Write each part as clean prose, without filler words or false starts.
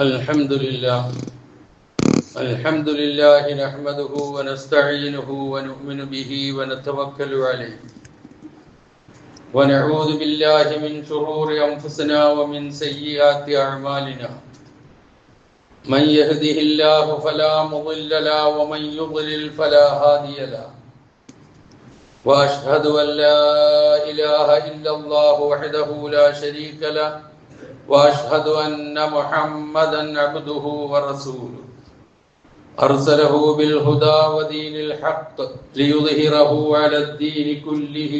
الحمد لله نحمده ونستعينه ونؤمن به ونتوكل عليه ونعوذ بالله من شرور أنفسنا ومن سيئات أعمالنا من يهده الله فلا مضل له ومن يضلل فلا هادي له وأشهد أن لا إله إلا الله وحده لا شريك له وأشهد أن محمدا عبده ورسوله أرسله بالهدى ودين الحق ليظهره على الدين كله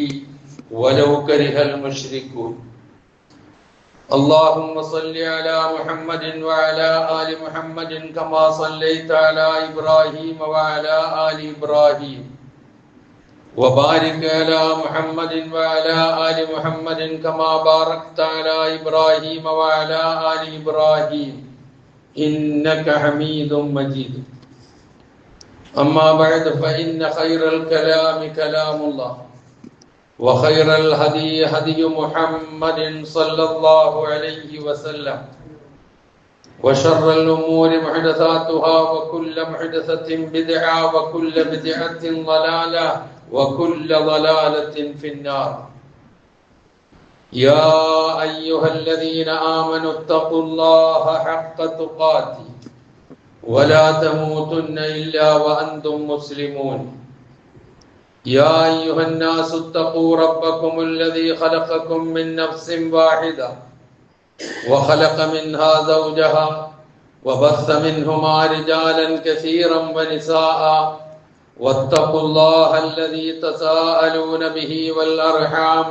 ولو كره المشركون اللهم صل على محمد وعلى آل محمد كما صليت على إبراهيم وعلى آل إبراهيم وبارك على محمد وعلى آل محمد كما باركت على إبراهيم وعلى آل إبراهيم إنك حميد مجيد أما بعد فإن خير الكلام كلام الله وخير الهدي هدي محمد صلى الله عليه وسلم وشر الأمور محدثاتها وكل محدثة بدعة وكل بدعة ضلالة وكل ضلالة في النار يا أيها الذين آمنوا اتقوا الله حق تقاته ولا تموتن إلا وأنتم مسلمون يا أيها الناس اتقوا ربكم الذي خلقكم من نفس واحدة وخلق منها زوجها وبث منهما رجالا كثيرا ونساء واتقوا الله الذي تساءلون به والأرحام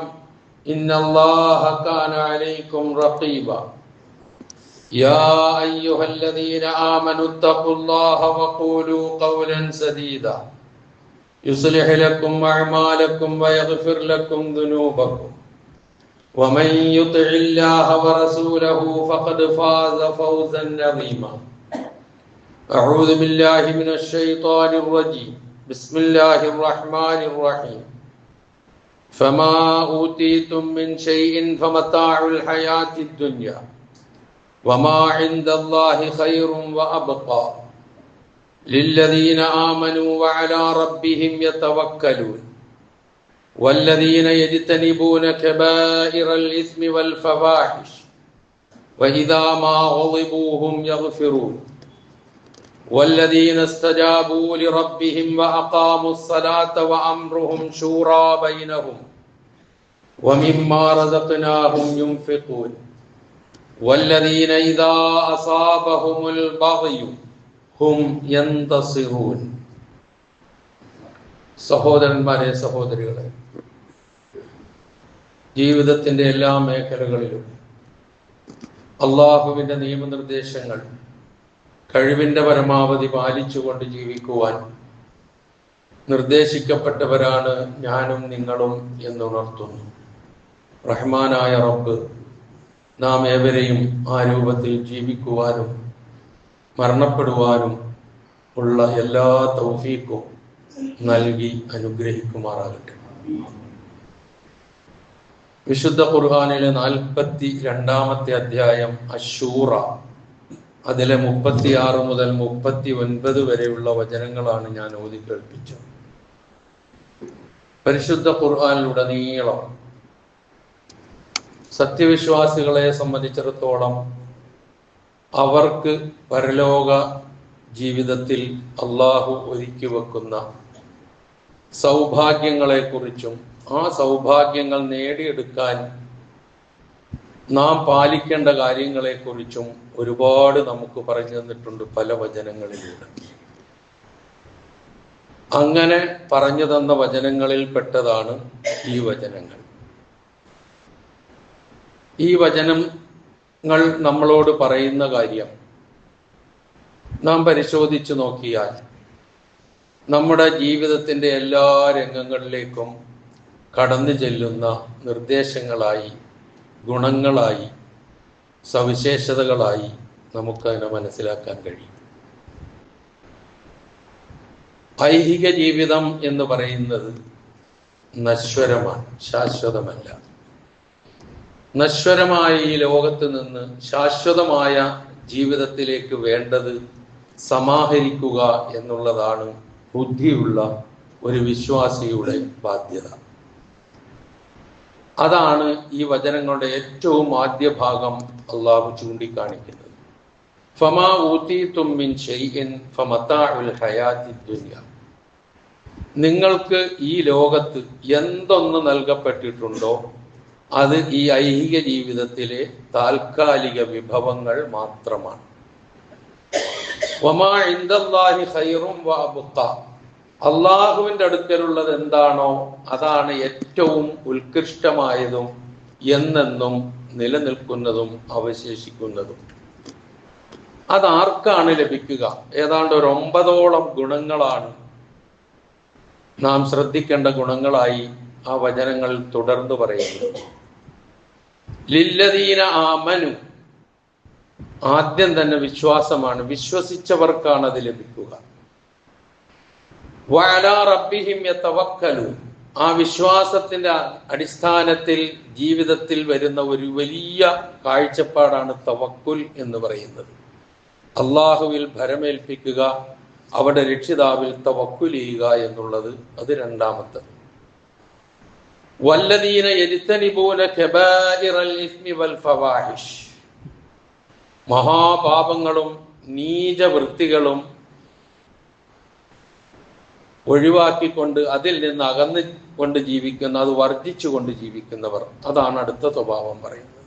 إن الله كان عليكم رقيبا يا أيها الذين آمنوا اتقوا الله وقولوا قولا سديدا يصلح لكم أعمالكم ويغفر لكم ذنوبكم ومن يطع الله ورسوله فقد فاز فوزا عظيما أعوذ بالله من الشيطان الرجيم بسم الله الرحمن الرحيم فما أوتيتم من شيء فمتاع الحياة الدنيا وما عند الله خير وأبقى للذين آمنوا وعلى ربهم يتوكلون والذين يجتنبون كبائر الإثم والفواحش وإذا ما غضبوا هم يغفرون والذين استجابوا لربهم وأقاموا الصلاة وأمرهم شورى بينهم ومما رزقناهم ينفقون والذين إذا أصابهم البغي هم ينتصرون സഹോദരന്മാരെ സഹോദരികളെ, ജീവിതത്തിന്റെ എല്ലാ മേഖലകളിലും അള്ളാഹുവിന്റെ നിയമനിർദ്ദേശങ്ങൾ കഴിവിന്റെ പരമാവധി പാലിച്ചുകൊണ്ട് ജീവിക്കുവാൻ നിർദ്ദേശിക്കപ്പെട്ടവരാണ് ഞാനും നിങ്ങളും എന്നുണർത്തുന്നു. റഹ്മാനായ റബ്ബ് നാം ഏവരെയും ആ രൂപത്തിൽ ജീവിക്കുവാനും മരണപ്പെടുവാനും ഉള്ള എല്ലാ തൗഫീഖും നൽകി അനുഗ്രഹിക്കുമാറാകട്ടെ. വിശുദ്ധ ഖുർആനിലെ 42-ാമത്തെ അധ്യായം അശ്ശൂറ, അതിലെ 36 മുതൽ 39 വരെയുള്ള വചനങ്ങളാണ് ഞാൻ ഓതി കേൾപ്പിച്ചത്. പരിശുദ്ധ ഖുർആനിലുടനീളം സത്യവിശ്വാസികളെ സംബന്ധിച്ചിടത്തോളം അവർക്ക് പരലോക ജീവിതത്തിൽ അള്ളാഹു ഒരുക്കി വെക്കുന്ന സൗഭാഗ്യങ്ങളെക്കുറിച്ചും ആ സൗഭാഗ്യങ്ങൾ നേടിയെടുക്കാൻ നാം പാലിക്കേണ്ട കാര്യങ്ങളെക്കുറിച്ചും ഒരുപാട് നമുക്ക് പറഞ്ഞു തന്നിട്ടുണ്ട് പല വചനങ്ങളിലൂടെ. അങ്ങനെ പറഞ്ഞു തന്ന വചനങ്ങളിൽ പെട്ടതാണ് ഈ വചനങ്ങൾ. ഈ വചനങ്ങൾ നമ്മളോട് പറയുന്ന കാര്യം നാം പരിശോധിച്ചു നോക്കിയാൽ നമ്മുടെ ജീവിതത്തിൻ്റെ എല്ലാ രംഗങ്ങളിലേക്കും കടന്നു ചെല്ലുന്ന നിർദ്ദേശങ്ങളായി, ഗുണങ്ങളായി, സവിശേഷതകളായി നമുക്കതിനെ മനസ്സിലാക്കാൻ കഴിയും. ഐഹിക ജീവിതം എന്ന് പറയുന്നത് നശ്വരമാണ്, ശാശ്വതമല്ല. നശ്വരമായ ഈ ലോകത്ത് നിന്ന് ശാശ്വതമായ ജീവിതത്തിലേക്ക് വേണ്ടത് സമാഹരിക്കുക എന്നുള്ളതാണ് ബുദ്ധിയുള്ള ഒരു വിശ്വാസിയുടെ ബാധ്യത. അതാണ് ഈ വചനങ്ങളുടെ ഏറ്റവും ആദ്യ ഭാഗം അള്ളാഹു ചൂണ്ടിക്കാണിക്കുന്നത്. ഫമാ ഊതീതും മിൻ ശൈഇൻ ഫമതാഉൽ ഹയാത്തിദ് ദുനിയ. നിങ്ങൾക്ക് ഈ ലോകത്ത് എന്തൊന്ന് നൽകപ്പെട്ടിട്ടുണ്ടോ അത് ഈ ഐഹിക ജീവിതത്തിലെ താൽക്കാലിക വിഭവങ്ങൾ മാത്രമാണ്. വമാ ഇൻദല്ലാഹി ഖൈറും വഅബ്ഖ. അള്ളാഹുവിന്റെ അടുക്കലുള്ളത് എന്താണോ അതാണ് ഏറ്റവും ഉത്കൃഷ്ടമായതും എന്നെന്നും നിലനിൽക്കുന്നതും അവശേഷിക്കുന്നതും. അതാർക്കാണ് ലഭിക്കുക? ഏതാണ്ട് ഒരു 9ഓളം ഗുണങ്ങളാണ് നാം ശ്രദ്ധിക്കേണ്ട ഗുണങ്ങളായി ആ വചനങ്ങൾ തുടർന്ന് പറയുന്നത്. ലില്ലദീന ആമനു, ആദ്യം തന്നെ വിശ്വാസമാണ്, വിശ്വസിച്ചവർക്കാണ് അത് ലഭിക്കുക. വഅലാ റബ്ബിഹിം യതവക്കലൂൻ, ആ വിശ്വാസത്തിന്റെ അടിസ്ഥാനത്തിൽ ജീവിതത്തിൽ വരുന്ന ഒരു വലിയ കാഴ്ചപ്പാടാണ് തവക്കുൽ എന്ന് പറയുന്നത്. അള്ളാഹുവിൽ ഭരമേൽപ്പിക്കുക, അവരുടെ രക്ഷിതാവിൽ തവക്കുൽ ചെയ്യുക എന്നുള്ളത് അത് രണ്ടാമത്തെ. വല്ലദീന യജ്തനിബൂന കബായിറൽ ഇസ്മി വൽ ഫവാഹിഷ്, മഹാപാപങ്ങളും നീചവൃത്തികളും ഒഴിവാക്കിക്കൊണ്ട് അതിൽ നിന്ന് അകന്നു കൊണ്ട് ജീവിക്കുന്ന, അത് വർജിച്ചുകൊണ്ട് ജീവിക്കുന്നവർ, അതാണ് അടുത്ത സ്വഭാവം പറയുന്നത്.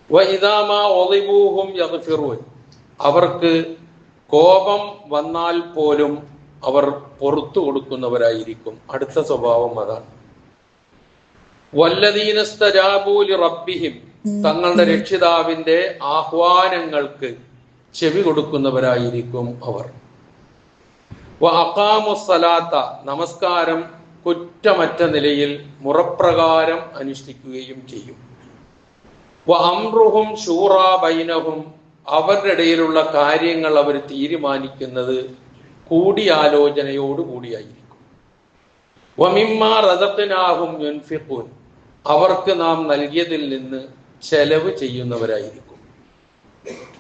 വഇദാ മാ ഉളിബൂഹും യഗ്ഫിറൂൻ, അവർക്ക് കോപം വന്നാൽ പോലും അവർ പുറത്തു കൊടുക്കുന്നവരായിരിക്കും, അടുത്ത സ്വഭാവം അതാണ്. വല്ലദീന ഇസ്തജാബൂ ലിറബ്ബിഹിം, തങ്ങളുടെ രക്ഷിതാവിന്റെ ആഹ്വാനങ്ങൾക്ക് ചെവി കൊടുക്കുന്നവരായിരിക്കും അവർ. വഅഖാമുസ്സലാത്ത, നമസ്കാരം കുറ്റമറ്റ നിലയിൽ മുറപ്രകാരം അനുഷ്ഠിക്കുകയും ചെയ്യും. വഅംറുഹും ശൂറാ ബൈനഹും, അവരുടെ ഇടയിലുള്ള കാര്യങ്ങൾ അവർ തീരുമാനിക്കുന്നത് കൂടിയാലോചനയോടുകൂടിയായിരിക്കും. വമിമ്മാ റസഖ്നാഹും യുൻഫിഖൂൻ, അവർക്ക് നാം നൽകിയതിൽ നിന്ന് ചെലവ് ചെയ്യുന്നവരായിരിക്കും.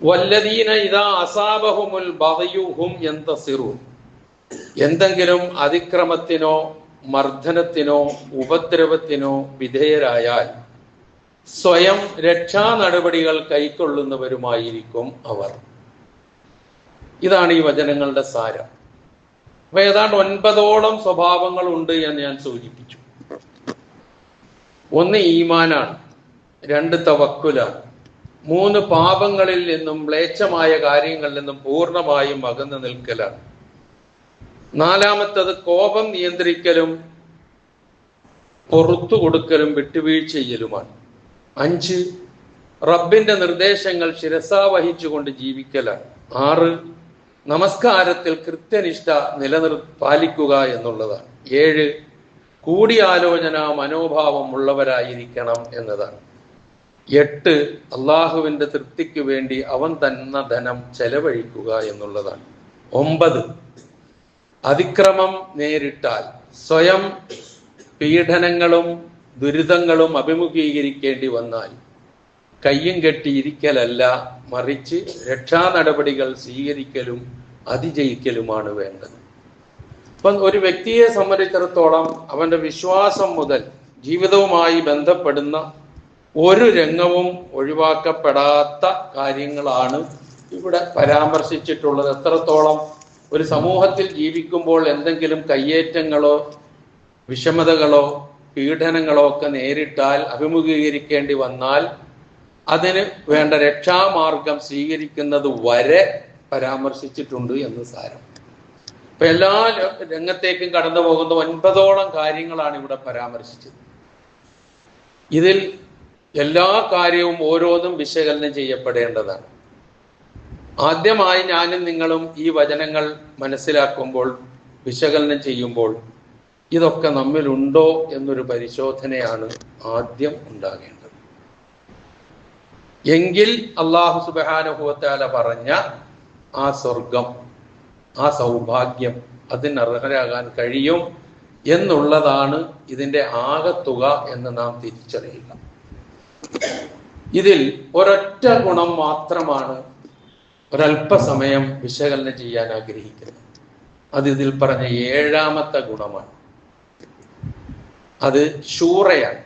വല്ലദീന ഇദാ അസാബഹുമുൽ ബഗ്യു ഹും യന്തസിറൂൻ, എന്തെങ്കിലും അതിക്രമത്തിനോ മർദ്ദനത്തിനോ ഉപദ്രവത്തിനോ വിധേയരായാൽ സ്വയം രക്ഷാ നടപടികൾ കൈക്കൊള്ളുന്നവരുമായിരിക്കും അവർ. ഇതാണ് ഈ വചനങ്ങളുടെ സാരം. അപ്പൊ ഏതാണ്ട് 9ഓളം സ്വഭാവങ്ങൾ ഉണ്ട് എന്ന് ഞാൻ സൂചിപ്പിച്ചു. 1 ഈമാനാണ്, 2 തവക്കുലാണ്, 3 പാപങ്ങളിൽ നിന്നും മ്ലേച്ഛമായ കാര്യങ്ങളിൽ നിന്നും പൂർണ്ണമായും അകന്നു നിൽക്കലാണ്, 4-മത്തത് കോപം നിയന്ത്രിക്കലും പുറത്തു കൊടുക്കലും വിട്ടുവീഴ്ച ചെയ്യലുമാണ്, 5 റബ്ബിന്റെ നിർദ്ദേശങ്ങൾ ശിരസാവഹിച്ചുകൊണ്ട് ജീവിക്കലാണ്, 6 നമസ്കാരത്തിൽ കൃത്യനിഷ്ഠ പാലിക്കുക എന്നുള്ളതാണ്, 7 കൂടിയാലോചന മനോഭാവം ഉള്ളവരായിരിക്കണം എന്നതാണ്, 8 അള്ളാഹുവിന്റെ തൃപ്തിക്ക് വേണ്ടി അവൻ തന്ന ധനം ചെലവഴിക്കുക എന്നുള്ളതാണ്, 9 അതിക്രമം നേരിട്ടാൽ സ്വയം പീഡനങ്ങളും ദുരിതങ്ങളും അഭിമുഖീകരിക്കേണ്ടി വന്നാൽ കയ്യും കെട്ടിയിരിക്കലല്ല, മറിച്ച് രക്ഷാ നടപടികൾ സ്വീകരിക്കലും അതിജയിക്കലുമാണ് വേണ്ടത്. അപ്പം ഒരു വ്യക്തിയെ സംബന്ധിച്ചിടത്തോളം അവന്റെ വിശ്വാസം മുതൽ ജീവിതവുമായി ബന്ധപ്പെടുന്ന ഒരു രംഗവും ഒഴിവാക്കപ്പെടാത്ത കാര്യങ്ങളാണ് ഇവിടെ പരാമർശിച്ചിട്ടുള്ളത്. എത്രത്തോളം ഒരു സമൂഹത്തിൽ ജീവിക്കുമ്പോൾ എന്തെങ്കിലും കയ്യേറ്റങ്ങളോ വിഷമതകളോ പീഡനങ്ങളോ ഒക്കെ നേരിട്ടാൽ, അഭിമുഖീകരിക്കേണ്ടി വന്നാൽ അതിന് വേണ്ട രക്ഷാമാർഗം സ്വീകരിക്കുന്നത് വരെ പരാമർശിച്ചിട്ടുണ്ട് എന്ന് സാരം. ഇപ്പൊ എല്ലാ രംഗത്തേക്കും കടന്നു പോകുന്ന 9ഓളം കാര്യങ്ങളാണ് ഇവിടെ പരാമർശിച്ചത്. ഇതിൽ എല്ലാ കാര്യവും ഓരോന്നും വിശകലനം ചെയ്യപ്പെടേണ്ടതാണ്. ആദ്യമായി ഞാനും നിങ്ങളും ഈ വചനങ്ങൾ മനസ്സിലാക്കുമ്പോൾ, വിശകലനം ചെയ്യുമ്പോൾ ഇതൊക്കെ നമ്മിലുണ്ടോ എന്നൊരു പരിശോധനയാണ് ആദ്യം ഉണ്ടാകേണ്ടത്. എങ്കിൽ അല്ലാഹു സുബ്ഹാനഹു വ തആല പറഞ്ഞ ആ സ്വർഗം, ആ സൗഭാഗ്യം, അതിന് അർഹരാകാൻ കഴിയും എന്നുള്ളതാണ് ഇതിന്റെ ആകത്തുക എന്ന് നാം തിരിച്ചറിയുക. ഇതിൽ ഒരൊറ്റ ഗുണം മാത്രമാണ് ഒരല്പസമയം വിശകലനം ചെയ്യാൻ ആഗ്രഹിക്കുന്നത്. അത് ഇതിൽ പറഞ്ഞ 7ാമത്തെ ഗുണമാണ്. അത് ശൂറയാണ്.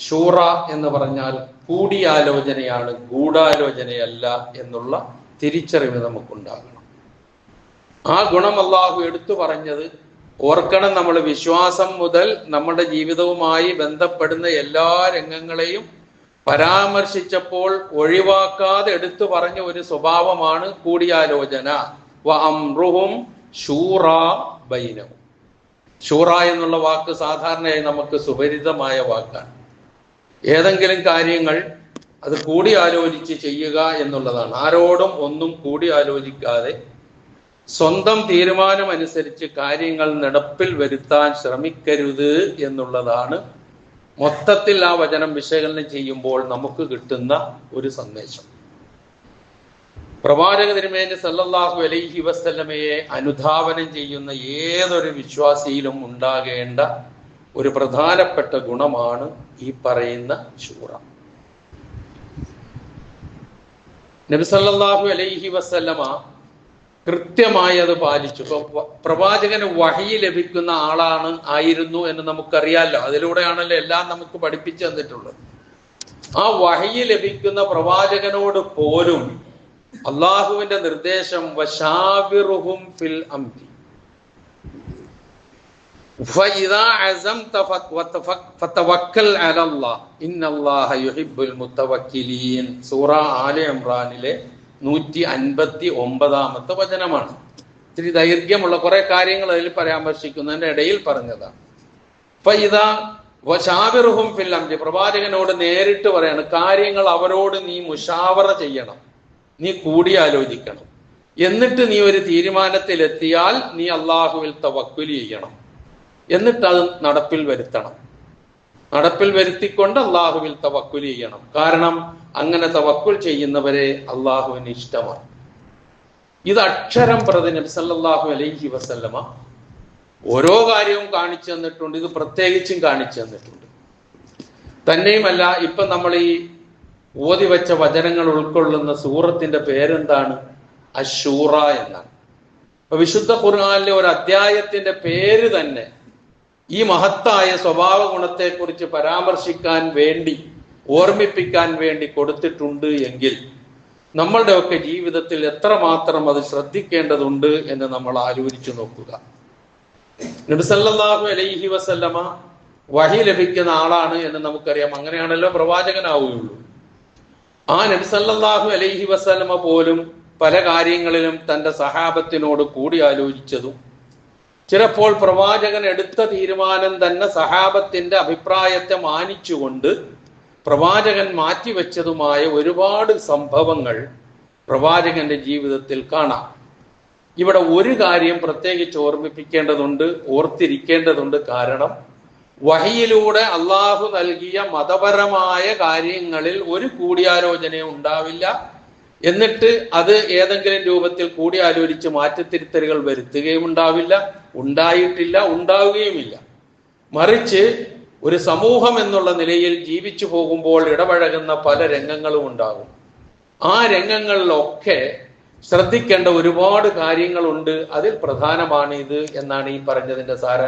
ശൂറ എന്ന് പറഞ്ഞാൽ കൂടിയാലോചനയാണ്, ഗൂഢാലോചനയല്ല എന്നുള്ള തിരിച്ചറിവ് നമുക്കുണ്ടാകണം. ആ ഗുണം അള്ളാഹു എടുത്തു പറഞ്ഞത് ഓർക്കണം. നമ്മൾ വിശ്വാസം മുതൽ നമ്മുടെ ജീവിതവുമായി ബന്ധപ്പെടുന്ന എല്ലാ രംഗങ്ങളെയും പരാമർശിച്ചപ്പോൾ ഒഴിവാക്കാതെ എടുത്തു പറഞ്ഞ ഒരു സ്വഭാവമാണ് കൂടിയാലോചന. വ അംറുഹും ശൂറാ ബൈനഹും. ശൂറ എന്നുള്ള വാക്ക് സാധാരണയായി നമുക്ക് സുപരിചിതമായ വാക്കാണ്. ഏതെങ്കിലും കാര്യങ്ങൾ അത് കൂടിയാലോചിച്ച് ചെയ്യുക എന്നുള്ളതാണ്. ആരോടും ഒന്നും കൂടിയാലോചിക്കാതെ സ്വന്തം തീരുമാനമനുസരിച്ച് കാര്യങ്ങൾ നടപ്പിൽ വരുത്താൻ ശ്രമിക്കരുത് എന്നുള്ളതാണ് മൊത്തത്തിൽ ആ വചനം വിശകലനം ചെയ്യുമ്പോൾ നമുക്ക് കിട്ടുന്ന ഒരു സന്ദേശം. പ്രവാചക തിരുമേനി സല്ലല്ലാഹു അലൈഹി വസല്ലമയെ അനുധാവനം ചെയ്യുന്ന ഏതൊരു വിശ്വാസിയിലും ഉണ്ടാകേണ്ട ഒരു പ്രധാനപ്പെട്ട ഗുണമാണ് ഈ പറയുന്ന ശൂറ. നബി സല്ലല്ലാഹു അലൈഹി വസല്ലമ കൃത്യമായി അത് പാലിച്ചു. പ്രവാചകന് വഹി ലഭിക്കുന്ന ആയിരുന്നു എന്ന് നമുക്കറിയാലോ. അതിലൂടെയാണല്ലോ എല്ലാം നമുക്ക് പഠിപ്പിച്ചു തന്നിട്ടുള്ളത്. ആ വഹി ലഭിക്കുന്ന പ്രവാചകനോട് പോലും അള്ളാഹുവിന്റെ നിർദ്ദേശം വശാവിറുഹും ഫിൽ അംരി ഫഇദാ അസംത ഫതവക്കൽ അലല്ലാഹ് ഇന്നല്ലാഹ യുഹിബ്ബുൽ മുതവക്കിലീൻ. സൂറ ആലെ ഇംറാനിലെ 159ാമത്തെ വചനമാണ്. ഇത്തിരി ദൈർഘ്യമുള്ള കുറെ കാര്യങ്ങൾ അതിൽ പരാമർശിക്കുന്നതിന്റെ ഇടയിൽ പറഞ്ഞതാണ്. ഫഇദാ വശാവിറുഹും ഫിൽ അംരി. പ്രവാചകനോട് നേരിട്ട് പറയാണ്, കാര്യങ്ങൾ അവരോട് നീ മുശാവറ ചെയ്യണം, നീ കൂടിയാലോചിക്കണം. എന്നിട്ട് നീ ഒരു തീരുമാനത്തിലെത്തിയാൽ നീ അള്ളാഹുവിൽ തവക്കുൽ ചെയ്യണം. എന്നിട്ട് അത് നടപ്പിൽ വരുത്തണം. നടപ്പിൽ വരുത്തിക്കൊണ്ട് അള്ളാഹുവിൽ തവക്കുൽ ചെയ്യണം. കാരണം അങ്ങനെ തവക്കുൽ ചെയ്യുന്നവരെ അള്ളാഹുവിന് ഇഷ്ടമാണ്. ഇത് അക്ഷരം പ്രതി നബി സല്ലല്ലാഹു അലൈഹി വസല്ലമ ഓരോ കാര്യവും കാണിച്ചു തന്നിട്ടുണ്ട്. ഇത് പ്രത്യേകിച്ചും കാണിച്ചു തന്നിട്ടുണ്ട്. തന്നെയുമല്ല, ഇപ്പൊ നമ്മൾ ഈ ഓതി വെച്ച വചനങ്ങൾ ഉൾക്കൊള്ളുന്ന സൂറത്തിന്റെ പേരെന്താണ്? അശൂറ എന്നാണ്. അപ്പൊ വിശുദ്ധ ഖുർആനിലെ ഒരു അധ്യായത്തിന്റെ പേര് തന്നെ ഈ മഹത്തായ സ്വഭാവ ഗുണത്തെക്കുറിച്ച് പരാമർശിക്കാൻ വേണ്ടി, ഓർമ്മിപ്പിക്കാൻ വേണ്ടി കൊടുത്തിട്ടുണ്ട് എങ്കിൽ നമ്മളുടെയൊക്കെ ജീവിതത്തിൽ എത്രമാത്രം അത് ശ്രദ്ധിക്കേണ്ടതുണ്ട് എന്ന് നമ്മൾ ആലോചിച്ചു നോക്കുക. നബി സല്ലല്ലാഹു അലൈഹി വസല്ലമ വഹി ലഭിക്കുന്ന ആളാണ് എന്ന് നമുക്കറിയാം. അങ്ങനെയാണല്ലോ പ്രവാചകനാവുകയുള്ളൂ. ആ നബി സല്ലല്ലാഹു അലൈഹി വസല്ലമ പോലും പല കാര്യങ്ങളിലും തന്റെ സഹാബത്തിനോട് കൂടി ആലോചിച്ചതും ചിലപ്പോൾ പ്രവാചകൻ എടുത്ത തീരുമാനം തന്നെ സഹാബത്തിന്റെ അഭിപ്രായത്തെ മാനിച്ചുകൊണ്ട് പ്രവാചകൻ മാറ്റിവെച്ചതുമായ ഒരുപാട് സംഭവങ്ങൾ പ്രവാചകന്റെ ജീവിതത്തിൽ കാണാം. ഇവിടെ ഒരു കാര്യം പ്രത്യേകിച്ച് ഓർമ്മിപ്പിക്കേണ്ടതുണ്ട്, ഓർത്തിരിക്കേണ്ടതുണ്ട്. കാരണം വഹിയിലൂടെ അള്ളാഹു നൽകിയ മതപരമായ കാര്യങ്ങളിൽ ഒരു കൂടിയാലോചനയും ഉണ്ടാവില്ല. എന്നിട്ട് അത് ഏതെങ്കിലും രൂപത്തിൽ കൂടിയാലോചിച്ച് മാറ്റത്തിരുത്തലുകൾ വരുത്തുകയും ഉണ്ടാവില്ല, ഉണ്ടായിട്ടില്ല, ഉണ്ടാവുകയുമില്ല. മറിച്ച് ഒരു സമൂഹം എന്നുള്ള നിലയിൽ ജീവിച്ചു പോകുമ്പോൾ ഇടപഴകുന്ന പല രംഗങ്ങളും ഉണ്ടാകും. ആ രംഗങ്ങളിലൊക്കെ ശ്രദ്ധിക്കേണ്ട ഒരുപാട് കാര്യങ്ങളുണ്ട്. അതിൽ പ്രധാനമാണ് ഇത് എന്നാണ് ഈ പറഞ്ഞതിന്റെ സാരം.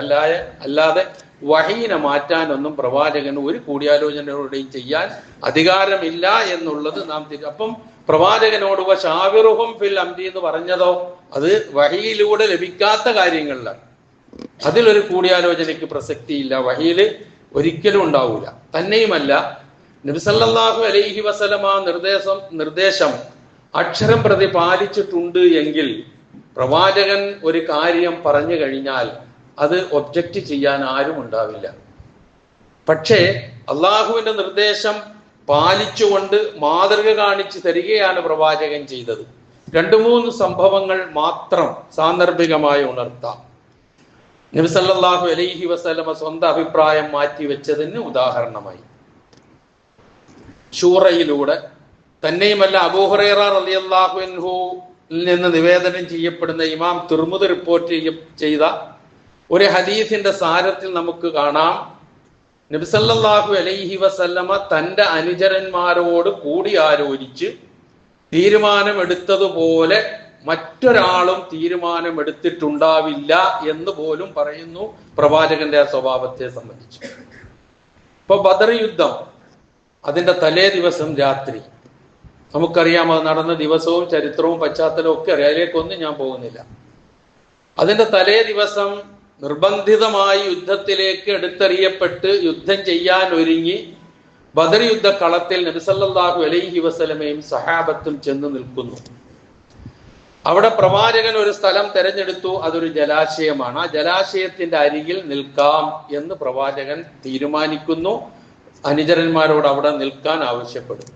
അല്ലാതെ വഹീനെ മാറ്റാനൊന്നും പ്രവാചകന് ഒരു കൂടിയാലോചനയോടെയും ചെയ്യാൻ അധികാരമില്ല എന്നുള്ളത് നാം അപ്പം പ്രവാചകനോട് വശാവിറുഹും ഫിൽ അംരി എന്ന് പറഞ്ഞതോ അത് വഹിയിലൂടെ ലഭിക്കാത്ത കാര്യങ്ങളിലാണ്. അതിലൊരു കൂടിയാലോചനയ്ക്ക് പ്രസക്തിയില്ല, വഹിയില് ഒരിക്കലും ഉണ്ടാവൂല. തന്നെയുമല്ല, നബി സല്ലല്ലാഹു അലൈഹി വസല്ലമ നിർദ്ദേശം അക്ഷരം പ്രതി പാലിച്ചിട്ടുണ്ട് എങ്കിൽ പ്രവാചകൻ ഒരു കാര്യം പറഞ്ഞു കഴിഞ്ഞാൽ അത് ഒബ്ജക്റ്റ് ചെയ്യാൻ ആരും ഉണ്ടാവില്ല. പക്ഷേ അള്ളാഹുവിന്റെ നിർദ്ദേശം പാലിച്ചുകൊണ്ട് മാതൃക കാണിച്ചു തരികയാണ് പ്രവാചകൻ ചെയ്തത്. 2-3 സംഭവങ്ങൾ മാത്രം സാന്ദർഭികമായി ഉണർത്താം. നബി സല്ലല്ലാഹു അലൈഹി വസല്ലമ സ്വന്തം അഭിപ്രായം മാറ്റിവെച്ചതിന് ഉദാഹരണമായി ശൂറയിലൂടെ. തന്നെയുമല്ല, അബൂ ഹുറൈറ റളിയല്ലാഹു അൻഹുവിൽ നിന്ന് നിവേദനം ചെയ്യപ്പെടുന്ന ഇമാം തിർമിദി റിപ്പോർട്ട് ചെയ്ത ഒരു ഹദീസിന്റെ സാരത്തിൽ നമുക്ക് കാണാം, നബി സല്ലല്ലാഹു അലൈഹി വസല്ലമ തന്റെ അനുചരന്മാരോട് കൂടിയാലോചിച്ച് തീരുമാനമെടുത്തതുപോലെ മറ്റൊരാളും തീരുമാനമെടുത്തിട്ടുണ്ടാവില്ല എന്ന് പോലും പറയുന്നു പ്രവാചകന്റെ ആ സ്വഭാവത്തെ സംബന്ധിച്ച്. ഇപ്പൊ ബദർ യുദ്ധം അതിന്റെ തലേ ദിവസം രാത്രി നമുക്കറിയാം. അത് നടന്ന ദിവസവും ചരിത്രവും പശ്ചാത്തലവും ഒക്കെ അറിയാം. അതിലേക്കൊന്നും ഞാൻ പോകുന്നില്ല. അതിന്റെ തലേ ദിവസം നിർബന്ധിതമായി യുദ്ധത്തിലേക്ക് എടുത്തെറിയപ്പെട്ട് യുദ്ധം ചെയ്യാൻ ഒരുങ്ങി ബദർ യുദ്ധ കളത്തിൽ നബി സല്ലല്ലാഹു അലൈഹി വസല്ലമയും സഹാബത്തും ചെന്ന് നിൽക്കുന്നു. അവിടെ പ്രവാചകൻ ഒരു സ്ഥലം തെരഞ്ഞെടുത്തു. അതൊരു ജലാശയമാണ്. ആ ജലാശയത്തിന്റെ അരികിൽ നിൽക്കാം എന്ന് പ്രവാചകൻ തീരുമാനിക്കുന്നു. അനുചരന്മാരോട് അവിടെ നിൽക്കാൻ ആവശ്യപ്പെടും.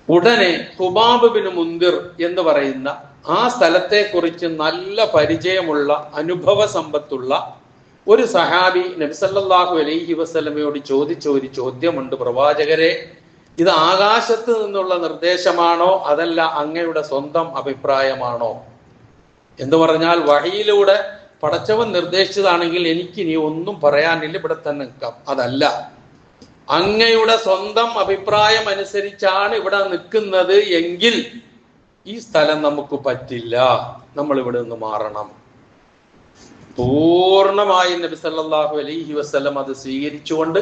ഉടനെ ഖുബാബ് ബിൻ മുന്ദിർ എന്ന് പറയുന്ന ആ സ്ഥലത്തെ കുറിച്ച് നല്ല പരിചയമുള്ള അനുഭവ സമ്പത്തുള്ള ഒരു സഹാബി നബി സല്ലല്ലാഹു അലൈഹി വസല്ലമയോട് ചോദിച്ച ഒരു ചോദ്യമുണ്ട്. പ്രവാചകരെ, ഇത് ആകാശത്ത് നിന്നുള്ള നിർദ്ദേശമാണോ അതല്ല അങ്ങയുടെ സ്വന്തം അഭിപ്രായമാണോ? എന്ന് പറഞ്ഞാൽ വഹിയിലൂടെ പടച്ചവൻ നിർദ്ദേശിച്ചതാണെങ്കിൽ എനിക്കിനി ഒന്നും പറയാനില്ല, ഇവിടെ തന്നെ നിൽക്കാം. അതല്ല, അങ്ങയുടെ സ്വന്തം അഭിപ്രായം അനുസരിച്ചാണ് ഇവിടെ നിൽക്കുന്നത് എങ്കിൽ ഈ സ്ഥലം നമുക്ക് പറ്റില്ല, നമ്മൾ ഇവിടെ നിന്ന് മാറണം. പൂർണ്ണമായി നബി സല്ലല്ലാഹു അലൈഹി വസല്ലം അത് സ്വീകരിച്ചുകൊണ്ട്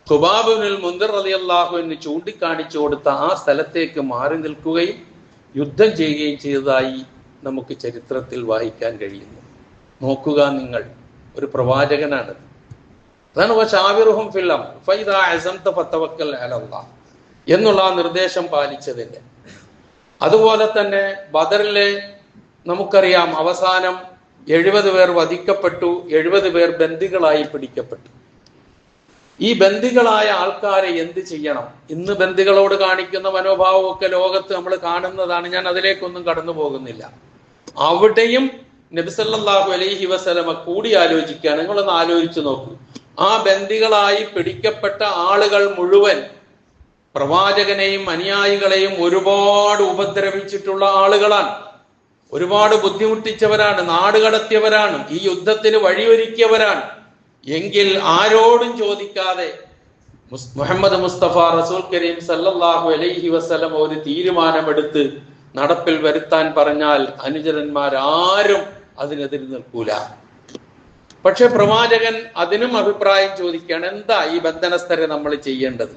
ഖുബാബ് ബിനുൽ മുൻദിർ റളിയല്ലാഹു അൻഹു ചൂണ്ടിക്കാണിച്ചു കൊടുത്ത ആ സ്ഥലത്തേക്ക് മാറി നിൽക്കുകയും യുദ്ധം ചെയ്യുകയും ചെയ്തതായി നമുക്ക് ചരിത്രത്തിൽ വായിക്കാൻ കഴിയുന്നു. നോക്കുക നിങ്ങൾ, ഒരു പ്രവാചകനാണ്. അതാണ് വശാവിറുഹും ഫിൽ അംർ ഫഇദാ അസംത ഫതവക്കൽ അലല്ലാഹ് എന്നുള്ള ആ നിർദ്ദേശം പാലിച്ചതിന്റെ. അതുപോലെ തന്നെ ബദറിലെ നമുക്കറിയാം, അവസാനം 70 പേർ വധിക്കപ്പെട്ടു, 70 പേർ ബന്ദികളായി പിടിക്കപ്പെട്ടു. ഈ ബന്ദികളായ ആൾക്കാരെ എന്ത് ചെയ്യണം? ഇന്ന് ബന്ദികളോട് കാണിക്കുന്ന മനോഭാവമൊക്കെ ലോകത്ത് നമ്മൾ കാണുന്നതാണ്. ഞാൻ അതിലേക്കൊന്നും കടന്നു പോകുന്നില്ല. അവിടെയും നബി സല്ലല്ലാഹു അലൈഹി വസല്ലമ കൂടി ആലോചിക്കുകയാണ്. നിങ്ങളൊന്ന് ആലോചിച്ച് നോക്കൂ. ആ ബന്ദികളായി പിടിക്കപ്പെട്ട ആളുകൾ മുഴുവൻ പ്രവാചകനെയും അനുയായികളെയും ഒരുപാട് ഉപദ്രവിച്ചിട്ടുള്ള ആളുകളാണ്, ഒരുപാട് ബുദ്ധിമുട്ടിച്ചവരാണ്, നാടുകടത്തിയവരാണ്, ഈ യുദ്ധത്തിന് വഴിയൊരുക്കിയവരാണ്. എങ്കിൽ ആരോടും ചോദിക്കാതെ മുഹമ്മദ് മുസ്തഫ റസൂൽ കരീം സല്ലല്ലാഹു അലൈഹി വസല്ലം ഒരു തീരുമാനമെടുത്ത് നടപ്പിൽ വരുത്താൻ പറഞ്ഞാൽ അനുചരന്മാരാരും അതിനെതിരെ നിൽക്കൂല. പക്ഷെ പ്രവാചകൻ അതിനും അഭിപ്രായം ചോദിക്കുകയാണ്. എന്താ ഈ ബന്ധനസ്ഥരെ നമ്മൾ ചെയ്യേണ്ടത്?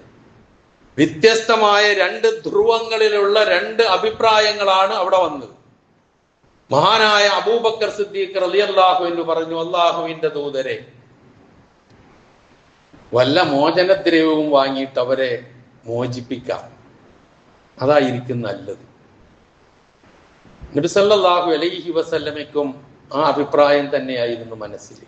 വ്യത്യസ്തമായ 2 ധ്രുവങ്ങളിലുള്ള 2 അഭിപ്രായങ്ങളാണ് അവിടെ വന്നത്. മഹാനായ അബൂബക്കർ സിദ്ദീഖ് റളിയല്ലാഹു അൻഹു പറഞ്ഞു, അല്ലാഹുവിന്റെ ദൂതരെ, വല്ല മോചനദ്രവ്യവും വാങ്ങിയിട്ട് അവരെ മോചിപ്പിക്കാം, അതായിരിക്കും നല്ലത്. നബി സല്ലല്ലാഹു അലൈഹി വസല്ലമയ്ക്കും ആ അഭിപ്രായം തന്നെയായിരുന്നു മനസ്സിൽ.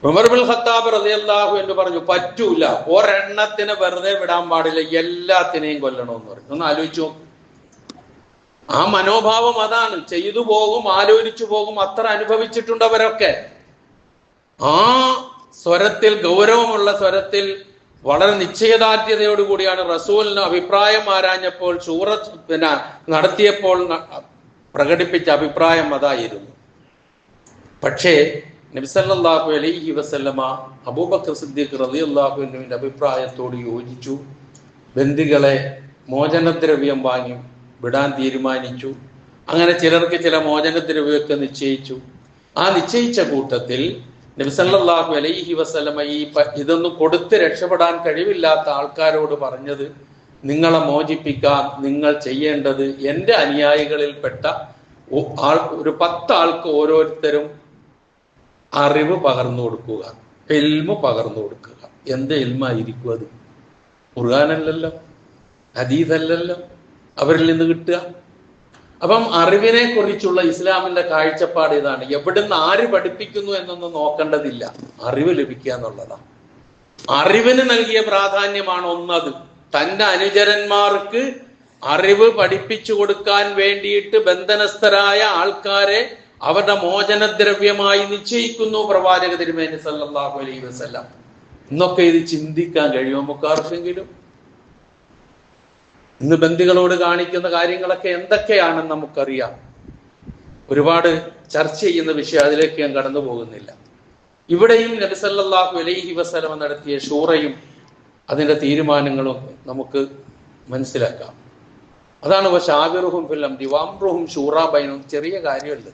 ഉമർ ഇബ്നുൽ ഖത്താബ് റളിയല്ലാഹു അൻഹു പറഞ്ഞു, പറ്റൂല, ഒരെണ്ണത്തിനെ വെറുതെ വിടാൻ പാടില്ല, എല്ലാത്തിനെയും കൊല്ലണമെന്ന് പറഞ്ഞു. ഒന്ന് ആലോചിച്ചു നോക്ക്. ആ മനോഭാവം അതാണ്. ചെയ്തു പോകും, ആലോചിച്ചു പോകും, അത്ര അനുഭവിച്ചിട്ടുണ്ട് അവരൊക്കെ. ആ സ്വരത്തിൽ, ഗൗരവമുള്ള സ്വരത്തിൽ, വളരെ നിശ്ചയദാർഢ്യതയോടുകൂടിയാണ് റസൂലിന് അഭിപ്രായം ആരാഞ്ഞപ്പോൾ നടത്തിയപ്പോൾ പ്രകടിപ്പിച്ച അഭിപ്രായം അതായിരുന്നു. പക്ഷേ നബി സല്ലല്ലാഹു അലൈഹി വസല്ലമ അബൂബക്കർ സിദ്ദീഖ് റളിയല്ലാഹു അൻഹുവിന്റെ അഭിപ്രായത്തോട് യോജിച്ചു. ബന്ദികളെ മോചനദ്രവ്യം വാങ്ങി വിടാൻ തീരുമാനിച്ചു. അങ്ങനെ ചിലർക്ക് ചില മോചനദ്രവ്യമൊക്കെ നിശ്ചയിച്ചു. ആ നിശ്ചയിച്ച കൂട്ടത്തിൽ നബി സല്ലല്ലാഹു അലൈഹി വസല്ലമ ഇതൊന്നും കൊടുത്ത് രക്ഷപ്പെടാൻ കഴിവില്ലാത്ത ആൾക്കാരോട് പറഞ്ഞത്, നിങ്ങളെ മോചിപ്പിക്കാൻ നിങ്ങൾ ചെയ്യേണ്ടത് എൻ്റെ അനുയായികളിൽപ്പെട്ട ഒരു 10 ആൾക്ക് ഓരോരുത്തരും അറിവ് പകർന്നു കൊടുക്കുക, ഇൽമു പകർന്നു കൊടുക്കുക. എന്ത് ഇൽമായിരിക്കും അത്? ഖുർആനല്ലല്ലോ, ഹദീസല്ലല്ലോ അവരിൽ നിന്ന് കിട്ടുക. അപ്പം അറിവിനെ കുറിച്ചുള്ള ഇസ്ലാമിന്റെ കാഴ്ചപ്പാട് ഇതാണ്. എവിടുന്ന് ആര് പഠിപ്പിക്കുന്നു എന്നൊന്നും നോക്കേണ്ടതില്ല, അറിവ് ലഭിക്കുക എന്നുള്ളതാണ്. അറിവിന് നൽകിയ പ്രാധാന്യമാണ് ഒന്നത്. തന്റെ അനുചരന്മാർക്ക് അറിവ് പഠിപ്പിച്ചു കൊടുക്കാൻ വേണ്ടിയിട്ട് ബന്ധനസ്ഥരായ ആൾക്കാരെ അവരുടെ മോചനദ്രവ്യമായി നിശ്ചയിക്കുന്നു പ്രവാചക തിരുമേനി സല്ലല്ലാഹു അലൈഹി വസല്ലം. ഇന്നൊക്കെ ഇത് ചിന്തിക്കാൻ കഴിയുമോ നമുക്ക് ആർക്കെങ്കിലും? ഇന്ന് ബന്ദികളോട് കാണിക്കുന്ന കാര്യങ്ങളൊക്കെ എന്തൊക്കെയാണെന്ന് നമുക്കറിയാം. ഒരുപാട് ചർച്ച ചെയ്യുന്ന വിഷയം, അതിലേക്ക് ഞാൻ കടന്നു പോകുന്നില്ല. ഇവിടെയും നബി സല്ലല്ലാഹു അലൈഹി വസല്ലമ നടത്തിയ ഷൂറയും അതിന്റെ തീരുമാനങ്ങളും നമുക്ക് മനസ്സിലാക്കാം. അതാണ് വശാവിറുഹും ഫിൽ അംരി വഅംറുഹും ശൂറാ ബൈനഹും. ചെറിയ കാര്യമല്ല.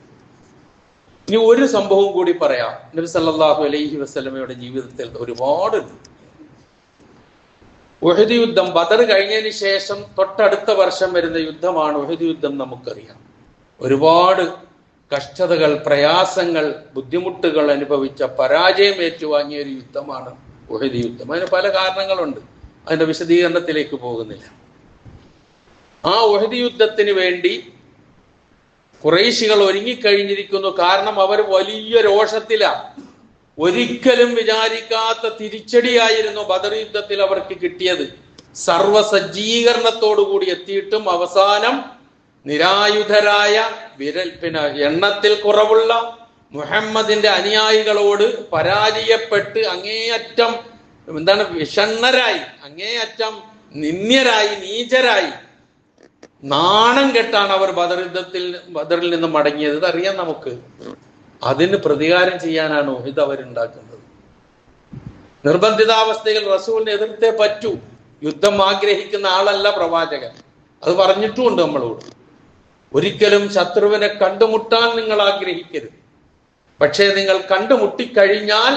ഇനി ഒരു സംഭവം കൂടി പറയാം. നബി സല്ലല്ലാഹു അലൈഹി വസല്ലമയുടെ ജീവിതത്തിൽ ഒരുപാട് ഉഹദ് യുദ്ധം, ബദർ കഴിഞ്ഞതിന് ശേഷം തൊട്ടടുത്ത വർഷം വരുന്ന യുദ്ധമാണ് ഉഹദ് യുദ്ധം. നമുക്കറിയാം ഒരുപാട് കഷ്ടതകൾ, പ്രയാസങ്ങൾ, ബുദ്ധിമുട്ടുകൾ അനുഭവിച്ച, പരാജയം ഏറ്റുവാങ്ങിയ ഒരു യുദ്ധമാണ് ഉഹദ് യുദ്ധം. അതിന് പല കാരണങ്ങളുണ്ട്, അതിന്റെ വിശദീകരണത്തിലേക്ക് പോകുന്നില്ല. ആ ഉഹദ് യുദ്ധത്തിന് വേണ്ടി ഖുറൈശികൾ ഒരുങ്ങിക്കഴിഞ്ഞിരിക്കുന്നു. കാരണം അവർ വലിയ രോഷത്തിലാണ്. ഒരിക്കലും വിചാരിക്കാത്ത തിരിച്ചടിയായിരുന്നു ബദർ യുദ്ധത്തിൽ അവർക്ക് കിട്ടിയത്. സർവസജ്ജീകരണത്തോടുകൂടി എത്തിയിട്ടും അവസാനം നിരായുധരായ എണ്ണത്തിൽ കുറവുള്ള മുഹമ്മദിന്റെ അനുയായികളോട് പരാജയപ്പെട്ട് അങ്ങേയറ്റം വിഷണ്ണരായി, അങ്ങേയറ്റം നിന്ദ്യരായി, നീചരായി, നാണം കെട്ടാണ് അവർ ബദറിൽ നിന്ന് മടങ്ങിയത്. ഇതറിയാം നമുക്ക്. അതിന് പ്രതികാരം ചെയ്യാനാണ് ഉഹദ് അവരുണ്ടാക്കുന്നത്. നിർബന്ധിതാവസ്ഥയിൽ റസൂലിനെ എതിർത്തേ പറ്റൂ. യുദ്ധം ആഗ്രഹിക്കുന്ന ആളല്ല പ്രവാചകൻ. അത് പറഞ്ഞിട്ടുമുണ്ട് നമ്മളോട്. ഒരിക്കലും ശത്രുവിനെ കണ്ടുമുട്ടാൻ നിങ്ങൾ ആഗ്രഹിക്കരുത്. പക്ഷേ നിങ്ങൾ കണ്ടുമുട്ടിക്കഴിഞ്ഞാൽ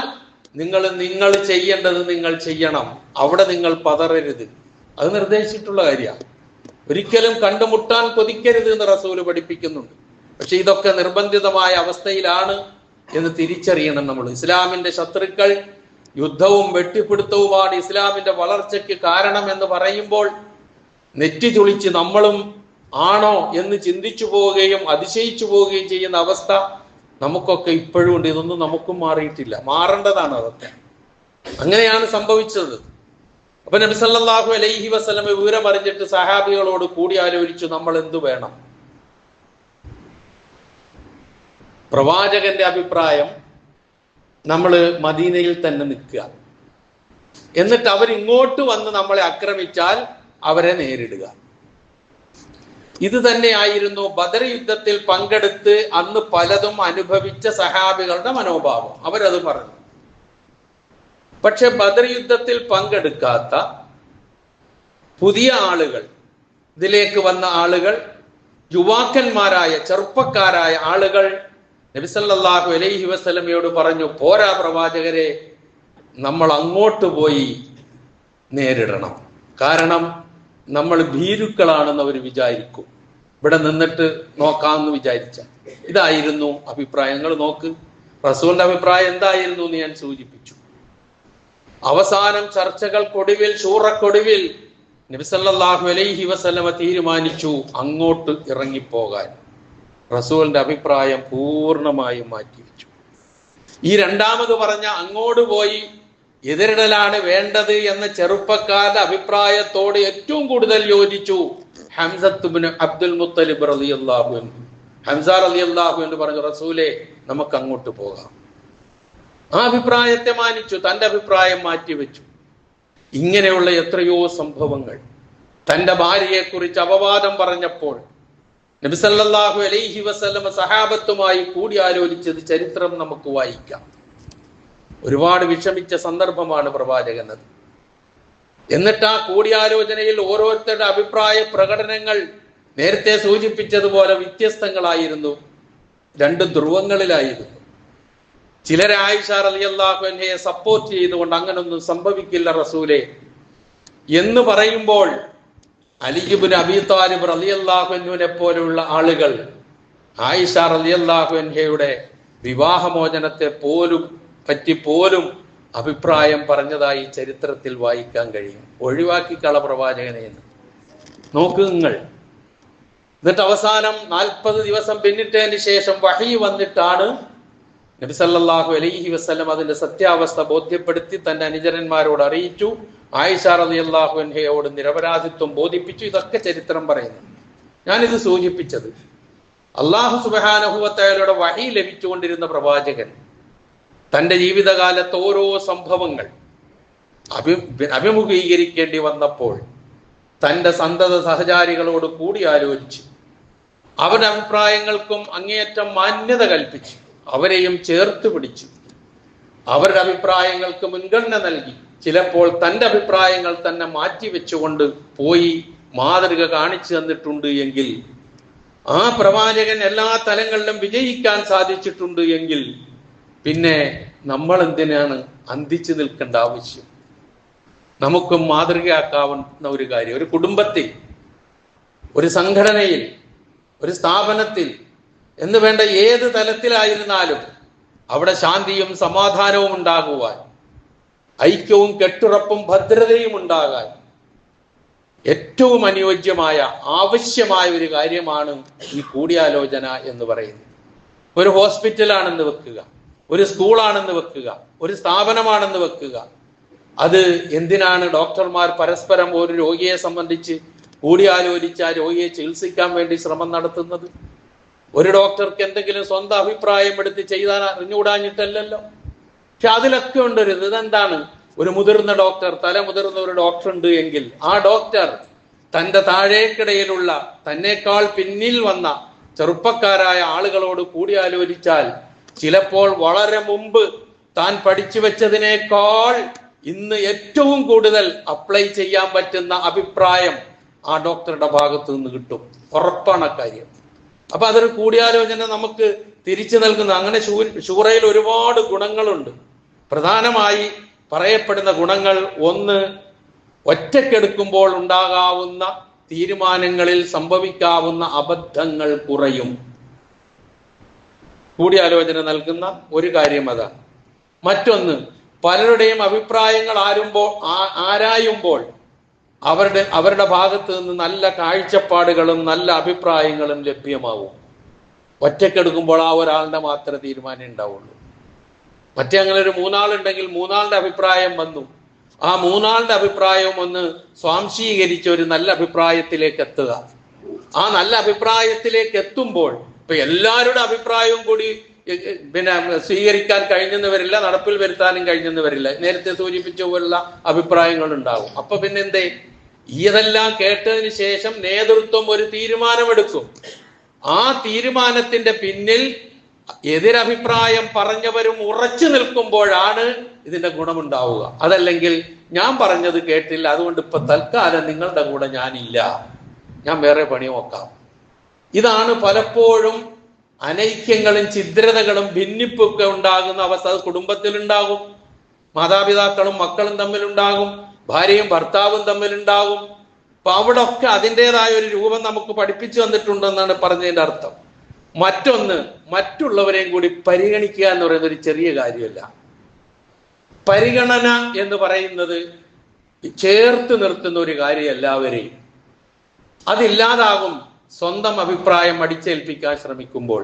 നിങ്ങൾ ചെയ്യേണ്ടത് നിങ്ങൾ ചെയ്യണം. അവിടെ നിങ്ങൾ പതറരുത്. അത് നിർദ്ദേശിച്ചിട്ടുള്ള കാര്യമാണ്. ഒരിക്കലും കണ്ടുമുട്ടാൻ കൊതിക്കരുത് എന്ന് റസൂല് പഠിപ്പിക്കുന്നുണ്ട്. പക്ഷെ ഇതൊക്കെ നിർബന്ധിതമായ അവസ്ഥയിലാണ് എന്ന് തിരിച്ചറിയണം നമ്മൾ. ഇസ്ലാമിന്റെ ശത്രുക്കൾ യുദ്ധവും വെട്ടിപ്പിടുത്തവുമാണ് ഇസ്ലാമിന്റെ വളർച്ചയ്ക്ക് കാരണം എന്ന് പറയുമ്പോൾ നെറ്റി ചുളിച്ച് നമ്മളും ആണോ എന്ന് ചിന്തിച്ചു പോവുകയും അതിശയിച്ചു പോവുകയും ചെയ്യുന്ന അവസ്ഥ നമുക്കൊക്കെ ഇപ്പോഴും ഉണ്ട്. ഇതൊന്നും നമുക്കും മാറിയിട്ടില്ല. മാറേണ്ടതാണ് അതൊക്കെ. അങ്ങനെയാണ് സംഭവിച്ചത്. അപ്പൊ നബി സല്ലല്ലാഹു അലൈഹി വസല്ലം വിവരം അറിഞ്ഞിട്ട് സഹാബികളോട് കൂടിയാലോചിച്ചു നമ്മൾ എന്തു വേണം. പ്രവാചകന്റെ അഭിപ്രായം നമ്മൾ മദീനയിൽ തന്നെ നിൽക്കുക, എന്നിട്ട് അവരിങ്ങോട്ട് വന്ന് നമ്മളെ ആക്രമിച്ചാൽ അവരെ നേരിടുക. ഇത് തന്നെയായിരുന്നു ബദർ യുദ്ധത്തിൽ പങ്കെടുത്ത് അന്ന് പലതും അനുഭവിച്ച സഹാബികളുടെ മനോഭാവം. അവരത് പറഞ്ഞു. പക്ഷെ ബദർ യുദ്ധത്തിൽ പങ്കെടുക്കാത്ത പുതിയ ആളുകൾ, ഇതിലേക്ക് വന്ന ആളുകൾ, യുവാക്കന്മാരായ ചെറുപ്പക്കാരായ ആളുകൾ നബി സല്ലല്ലാഹു അലൈഹി വസല്ലമയോട് പറഞ്ഞു, പോരാ പ്രവാചകരെ, നമ്മൾ അങ്ങോട്ട് പോയി നേരിടണം. കാരണം നമ്മൾ ഭീരുക്കളാണെന്ന് അവർ വിചാരിക്കും. ഇവിടെ നിന്നിട്ട് നോക്കാമെന്ന് വിചാരിച്ച. ഇതായിരുന്നു അഭിപ്രായം. നിങ്ങൾ നോക്ക്, റസൂലിന്റെ അഭിപ്രായം എന്തായിരുന്നു എന്ന് ഞാൻ സൂചിപ്പിച്ചു. അവസാനം ചർച്ചകൾക്കൊടുവിൽ, ഷൂറക്കൊടുവിൽ നബി സല്ലല്ലാഹു അലൈഹി വസല്ലമ തീരുമാനിച്ചു അങ്ങോട്ട് ഇറങ്ങിപ്പോകാൻ. റസൂലിന്റെ അഭിപ്രായം പൂർണ്ണമായും മാറ്റിവെച്ചു. ഈ രണ്ടാമത് പറഞ്ഞ അങ്ങോട്ട് പോയി എതിരിടലാണ് വേണ്ടത് എന്ന ചെറുപ്പക്കാരുടെ അഭിപ്രായത്തോട് ഏറ്റവും കൂടുതൽ യോജിച്ചു ഹംസത്ത് ഇബ്നു അബ്ദുൽ മുത്തലിബ് റളിയല്ലാഹു അൻഹു. ഹംസ റളിയല്ലാഹു അൻഹു പറഞ്ഞു, റസൂലേ, നമുക്ക് അങ്ങോട്ട് പോകാം. ആ അഭിപ്രായത്തെ മാനിച്ചു, തന്റെ അഭിപ്രായം മാറ്റിവെച്ചു. ഇങ്ങനെയുള്ള എത്രയോ സംഭവങ്ങൾ. തന്റെ ഭാര്യയെ കുറിച്ച് അപവാദം പറഞ്ഞപ്പോൾ നബി സല്ലല്ലാഹു അലൈഹി വസല്ലമ സഹാബത്തുമായി കൂടിയാലോചിച്ചത് ചരിത്രം നമുക്ക് വായിക്കാം. ഒരുപാട് വിഷമിച്ച സന്ദർഭമാണ് പ്രവാചകനത്. എന്നിട്ട് ആ കൂടിയാലോചനയിൽ ഓരോരുത്തരുടെ അഭിപ്രായ പ്രകടനങ്ങൾ നേരത്തെ സൂചിപ്പിച്ചതുപോലെ വ്യത്യസ്തങ്ങളായിരുന്നു. രണ്ട് ധ്രുവങ്ങളിലായിരുന്നു. ചിലരെ ആയിഷ റളിയല്ലാഹു അൻഹയെ സപ്പോർട്ട് ചെയ്തുകൊണ്ട് അങ്ങനൊന്നും സംഭവിക്കില്ല റസൂലേ എന്ന് പറയുമ്പോൾ, അലി ഇബ്നു അബീ ത്വാലിബ് റളിയല്ലാഹു അൻഹുവിനെ പോലുള്ള ആളുകൾ ആയിഷ റളിയല്ലാഹു അൻഹയുടെ വിവാഹമോചനത്തെ പറ്റി അഭിപ്രായം പറഞ്ഞതായി ചരിത്രത്തിൽ വായിക്കാൻ കഴിയും. ഒഴിവാക്കിക്കള പ്രവാചകനെ എന്ന് നോക്ക് നിങ്ങൾ. എന്നിട്ട് അവസാനം 40 ദിവസം പിന്നിട്ടതിന് ശേഷം വഹി വന്നിട്ടാണ് നബി സല്ലല്ലാഹു അലൈഹി വസല്ലം അതിന്റെ സത്യാവസ്ഥ ബോധ്യപ്പെടുത്തി തന്റെ അനുചരന്മാരോട് അറിയിച്ചു. ആയിഷ റളിയല്ലാഹു അൻഹയോട് നിരപരാധിത്വം ബോധിപ്പിച്ചു. ഇതൊക്കെ ചരിത്രം പറയുന്നു. ഞാനിത് സൂചിപ്പിച്ചത് അല്ലാഹു സുബ്ഹാനഹു വ തആലയുടെ വഹി ലഭിച്ചുകൊണ്ടിരുന്ന പ്രവാചകൻ തന്റെ ജീവിതകാലത്ത് ഓരോ സംഭവങ്ങൾ അഭിമുഖീകരിക്കേണ്ടി വന്നപ്പോൾ തന്റെ സന്തത സഹചാരികളോട് കൂടിയാലോചിച്ച് അവരുടെ അഭിപ്രായങ്ങൾക്കും അങ്ങേയറ്റം മാന്യത കൽപ്പിച്ചു. അവരെയും ചേർത്ത് പിടിച്ചു. അവരുടെ അഭിപ്രായങ്ങൾക്ക് മുൻഗണന നൽകി ചിലപ്പോൾ തൻ്റെ അഭിപ്രായങ്ങൾ തന്നെ മാറ്റിവെച്ചുകൊണ്ട് പോയി മാതൃക കാണിച്ചു തന്നിട്ടുണ്ട് എങ്കിൽ, ആ പ്രവാചകൻ എല്ലാ തലങ്ങളിലും വിജയിക്കാൻ സാധിച്ചിട്ടുണ്ട് എങ്കിൽ പിന്നെ നമ്മൾ എന്തിനാണ് അന്തിച്ചു നിൽക്കേണ്ട ആവശ്യം? നമുക്കും മാതൃകയാക്കാവുന്ന ഒരു കാര്യം, ഒരു കുടുംബത്തിൽ, ഒരു സംഘടനയിൽ, ഒരു സ്ഥാപനത്തിൽ എന്ന് വേണ്ട ഏത് തലത്തിലായിരുന്നാലും അവിടെ ശാന്തിയും സമാധാനവും ഉണ്ടാകുവാൻ, ഐക്യവും കെട്ടുറപ്പും ഭദ്രതയും ഉണ്ടാകാൻ ഏറ്റവും അനുയോജ്യമായ ആവശ്യമായ ഒരു കാര്യമാണ് ഈ കൂടിയാലോചന എന്ന് പറയുന്നത്. ഒരു ഹോസ്പിറ്റലാണെന്ന് വെക്കുക, ഒരു സ്കൂളാണെന്ന് വെക്കുക, ഒരു സ്ഥാപനമാണെന്ന് വെക്കുക. അത് എന്തിനാണ് ഡോക്ടർമാർ പരസ്പരം ഒരു രോഗിയെ സംബന്ധിച്ച് കൂടിയാലോചിച്ച് ആ രോഗിയെ ചികിത്സിക്കാൻ വേണ്ടി ശ്രമം നടത്തുന്നത്? ഒരു ഡോക്ടർക്ക് എന്തെങ്കിലും സ്വന്തം അഭിപ്രായം എടുത്ത് ചെയ്താൽ അറിഞ്ഞുകൂടാഞ്ഞിട്ടല്ലല്ലോ. പക്ഷെ അതിലൊക്കെ ഉണ്ടൊരു ഇതെന്താണ്? ഒരു മുതിർന്ന ഡോക്ടർ, മുതിർന്ന ഒരു ഡോക്ടർ ഉണ്ട് എങ്കിൽ ആ ഡോക്ടർ തൻ്റെ താഴേക്കിടയിലുള്ള തന്നേക്കാൾ പിന്നിൽ വന്ന ചെറുപ്പക്കാരായ ആളുകളോട് കൂടിയാലോചിച്ചാൽ ചിലപ്പോൾ വളരെ മുമ്പ് താൻ പഠിച്ചു വെച്ചതിനേക്കാൾ ഇന്ന് ഏറ്റവും കൂടുതൽ അപ്ലൈ ചെയ്യാൻ പറ്റുന്ന അഭിപ്രായം ആ ഡോക്ടറുടെ ഭാഗത്ത് നിന്ന് കിട്ടും. ഉറപ്പാണ് കാര്യം. അപ്പൊ അതൊരു കൂടിയാലോചന നമുക്ക് തിരിച്ചു നൽകുന്ന, അങ്ങനെ ശൂറയിൽ ഒരുപാട് ഗുണങ്ങളുണ്ട്. പ്രധാനമായി പറയപ്പെടുന്ന ഗുണങ്ങൾ, ഒന്ന്, ഒറ്റക്കെടുക്കുമ്പോൾ ഉണ്ടാകാവുന്ന തീരുമാനങ്ങളിൽ സംഭവിക്കാവുന്ന അബദ്ധങ്ങൾ കുറയും. കൂടിയാലോചന നൽകുന്ന ഒരു കാര്യം അതാണ്. മറ്റൊന്ന്, പലരുടെയും അഭിപ്രായങ്ങൾ ആരായുമ്പോൾ അവരുടെ ഭാഗത്ത് നിന്ന് നല്ല കാഴ്ചപ്പാടുകളും നല്ല അഭിപ്രായങ്ങളും ലഭ്യമാവും. ഒറ്റക്കെടുക്കുമ്പോൾ ആ ഒരാളുടെ മാത്രമേ തീരുമാനം ഉണ്ടാവുള്ളൂ. മറ്റേ അങ്ങനെ ഒരു മൂന്നാളുണ്ടെങ്കിൽ മൂന്നാളുടെ അഭിപ്രായം വന്നു, ആ മൂന്നാളുടെ അഭിപ്രായവും ഒന്ന് സ്വാംശീകരിച്ച ഒരു നല്ല അഭിപ്രായത്തിലേക്ക് എത്തുക. ആ നല്ല അഭിപ്രായത്തിലേക്ക് എത്തുമ്പോൾ ഇപ്പൊ എല്ലാവരുടെ അഭിപ്രായവും കൂടി സ്വീകരിക്കാൻ കഴിഞ്ഞെന്ന് വരില്ല, നടപ്പിൽ വരുത്താനും കഴിഞ്ഞെന്ന് വരില്ല. നേരത്തെ സൂചിപ്പിച്ച പോലുള്ള അഭിപ്രായങ്ങൾ ഉണ്ടാവും. അപ്പൊ പിന്നെ എന്തേ, ഇതെല്ലാം കേട്ടതിന് ശേഷം നേതൃത്വം ഒരു തീരുമാനമെടുക്കും. ആ തീരുമാനത്തിന്റെ പിന്നിൽ എതിരഭിപ്രായം പറഞ്ഞവരും ഉറച്ചു നിൽക്കുമ്പോഴാണ് ഇതിന്റെ ഗുണമുണ്ടാവുക. അതല്ലെങ്കിൽ ഞാൻ പറഞ്ഞത് കേട്ടില്ല, അതുകൊണ്ട് ഇപ്പൊ തൽക്കാലം നിങ്ങളുടെ കൂടെ ഞാനില്ല, ഞാൻ വേറെ പണി നോക്കാം. ഇതാണ് പലപ്പോഴും അനൈക്യങ്ങളും ഛിദ്രതകളും ഭിന്നിപ്പൊക്കെ ഉണ്ടാകുന്ന അവസ്ഥ. അത് കുടുംബത്തിലുണ്ടാകും, മാതാപിതാക്കളും മക്കളും തമ്മിലുണ്ടാകും, ഭാര്യയും ഭർത്താവും തമ്മിലുണ്ടാകും. അപ്പൊ അവിടെ ഒക്കെ അതിൻ്റെതായ ഒരു രൂപം നമുക്ക് പഠിപ്പിച്ചു തന്നിട്ടുണ്ടെന്നാണ് പറഞ്ഞതിന്റെ അർത്ഥം. മറ്റൊന്ന്, മറ്റുള്ളവരെയും കൂടി പരിഗണിക്കുക എന്ന് പറയുന്നത് ഒരു ചെറിയ കാര്യമല്ല. പരിഗണന എന്ന് പറയുന്നത് ചേർത്ത് നിർത്തുന്ന ഒരു കാര്യം എല്ലാവരെയും. അതില്ലാതാകും സ്വന്തം അഭിപ്രായം അടിച്ചേൽപ്പിക്കാൻ ശ്രമിക്കുമ്പോൾ.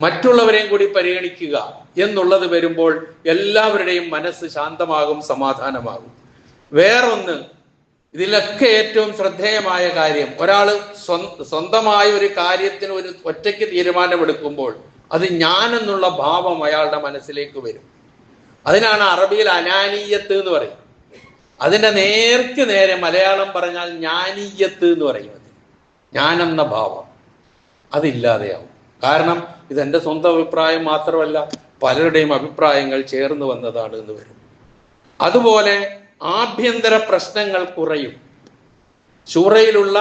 മറ്റുള്ളവരെയും കൂടി പരിഗണിക്കുക എന്നുള്ളത് വരുമ്പോൾ എല്ലാവരുടെയും മനസ്സ് ശാന്തമാകും, സമാധാനമാകും. വേറൊന്ന്, ഇതിലൊക്കെ ഏറ്റവും ശ്രദ്ധേയമായ കാര്യം, ഒരാൾ സ്വന്തമായ ഒരു കാര്യത്തിന് ഒരു ഒറ്റയ്ക്ക് തീരുമാനമെടുക്കുമ്പോൾ അത് ഞാൻ എന്നുള്ള ഭാവം അയാളുടെ മനസ്സിലേക്ക് വരും. അതിനാണ് അറബിയിൽ അനാനീയത്ത് എന്ന് പറയും. അതിന്റെ നേർക്ക് നേരെ മലയാളം പറഞ്ഞാൽ ജ്ഞാനീയത്ത് എന്ന് പറയുന്നത്, ഞാനെന്ന ഭാവം അതില്ലാതെയാവും. കാരണം ഇതെന്റെ സ്വന്തം അഭിപ്രായം മാത്രമല്ല, പലരുടെയും അഭിപ്രായങ്ങൾ ചേർന്ന് വന്നതാണ് എന്ന് വരും. അതുപോലെ ആഭ്യന്തര പ്രശ്നങ്ങൾ കുറയും. ശൂറയിലുള്ള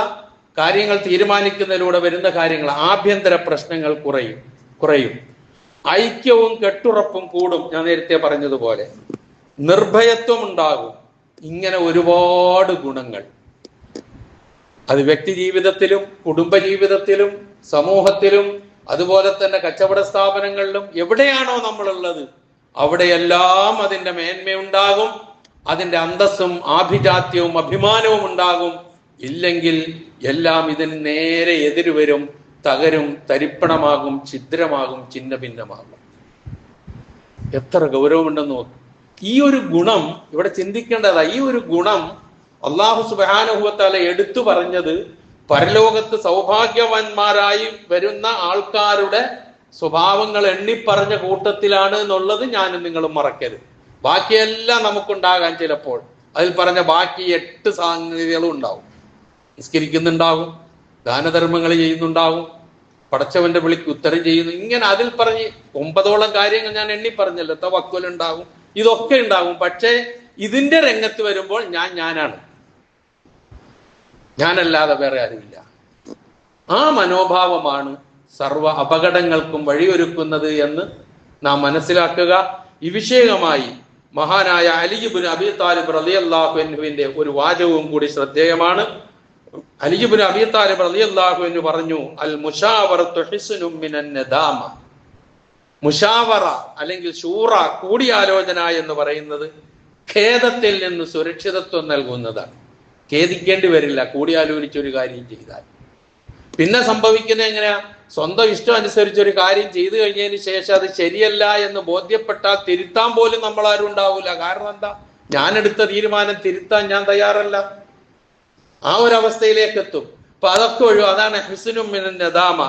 കാര്യങ്ങൾ തീരുമാനിക്കുന്നതിലൂടെ വരുന്ന കാര്യങ്ങൾ, ആഭ്യന്തര പ്രശ്നങ്ങൾ കുറയും. ഐക്യവും കെട്ടുറപ്പും കൂടും. ഞാൻ നേരത്തെ പറഞ്ഞതുപോലെ നിർഭയത്വം ഉണ്ടാകും. ഇങ്ങനെ ഒരുപാട് ഗുണങ്ങൾ അത് വ്യക്തി ജീവിതത്തിലും കുടുംബജീവിതത്തിലും സമൂഹത്തിലും അതുപോലെ തന്നെ കച്ചവട സ്ഥാപനങ്ങളിലും എവിടെയാണോ നമ്മളുള്ളത് അവിടെയെല്ലാം അതിൻ്റെ മേന്മയുണ്ടാകും, അതിൻ്റെ അന്തസ്സും ആഭിജാത്യവും അഭിമാനവും ഉണ്ടാകും. ഇല്ലെങ്കിൽ എല്ലാം ഇതിന് നേരെ എതിര് വരും, തകരും, തരിപ്പണമാകും, ഛിദ്രമാകും, ഛിന്ന ഭിന്നമാകും. എത്ര ഗൗരവമുണ്ടെന്ന് നോക്കും. ഈ ഒരു ഗുണം ഇവിടെ ചിന്തിക്കേണ്ടതാ. ഈ ഒരു ഗുണം അല്ലാഹു സുബ്ഹാനഹു വ തആല എടുത്തു പറഞ്ഞത് പരലോകത്ത് സൗഭാഗ്യവാന്മാരായി വരുന്ന ആൾക്കാരുടെ സ്വഭാവങ്ങൾ എണ്ണിപ്പറഞ്ഞ കൂട്ടത്തിലാണ് എന്നുള്ളത് ഞാനും നിങ്ങളും മറക്കരുത്. ബാക്കിയെല്ലാം നമുക്കുണ്ടാകാൻ ചിലപ്പോൾ അതിൽ പറഞ്ഞ ബാക്കി 8 സംഗതികളും ഉണ്ടാവും. നിസ്കരിക്കുന്നുണ്ടാകും, ദാനധർമ്മങ്ങൾ ചെയ്യുന്നുണ്ടാകും, പടച്ചവന്റെ വിളിക്ക് ഉത്തരം ചെയ്യുന്നു. ഇങ്ങനെ അതിൽ പറഞ്ഞ് 9ഓളം കാര്യങ്ങൾ ഞാൻ എണ്ണി പറഞ്ഞല്ലോ. തവക്കുൽ ഉണ്ടാകും, ഇതൊക്കെ ഉണ്ടാകും. പക്ഷേ ഇതിന്റെ രംഗത്ത് വരുമ്പോൾ ഞാനാണ്, ഞാനല്ലാതെ വേറെ ആരുമില്ല. ആ മനോഭാവമാണ് സർവ അപകടങ്ങൾക്കും വഴിയൊരുക്കുന്നത് എന്ന് നാം മനസ്സിലാക്കുക. ഈ വിഷയമായി മഹാനായ അലി ഇബ്നു അബീ താലിബ് റളിയല്ലാഹു അൻഹുവിന്റെ ഒരു വാചകവും കൂടി ശ്രദ്ധേയമാണ്. അലി ഇബ്നു അബീ താലിബ് റളിയല്ലാഹു അൻഹു പറഞ്ഞു, അൽ മുശാവറത്തു ഹിസ്നുൻ മിനൻ നദാമ. മുശാവറ അല്ലെങ്കിൽ ശൂറ, കൂടിയാലോചന എന്ന് പറയുന്നത് ഖേദത്തിൽ നിന്ന് സുരക്ഷിതത്വം നൽകുന്നതാണ്. ഖേദിക്കേണ്ടി വരില്ല കൂടിയാലോചിച്ചൊരു കാര്യം ചെയ്താൽ. പിന്നെ സംഭവിക്കുന്നത് എങ്ങനെയാ? സ്വന്തം ഇഷ്ടം അനുസരിച്ച് ഒരു കാര്യം ചെയ്തു കഴിഞ്ഞതിന് ശേഷം അത് ശരിയല്ല എന്ന് ബോധ്യപ്പെട്ടാൽ തിരുത്താൻ പോലും നമ്മളാരും ഉണ്ടാവില്ല. കാരണം എന്താ? ഞാനെടുത്ത തീരുമാനം തിരുത്താൻ ഞാൻ തയ്യാറല്ല. ആ ഒരു അവസ്ഥയിലേക്ക് എത്തും. അപ്പൊ അതൊക്കെ അതാണ് ഹിസ്നുൻ മിനൻ നദാമ.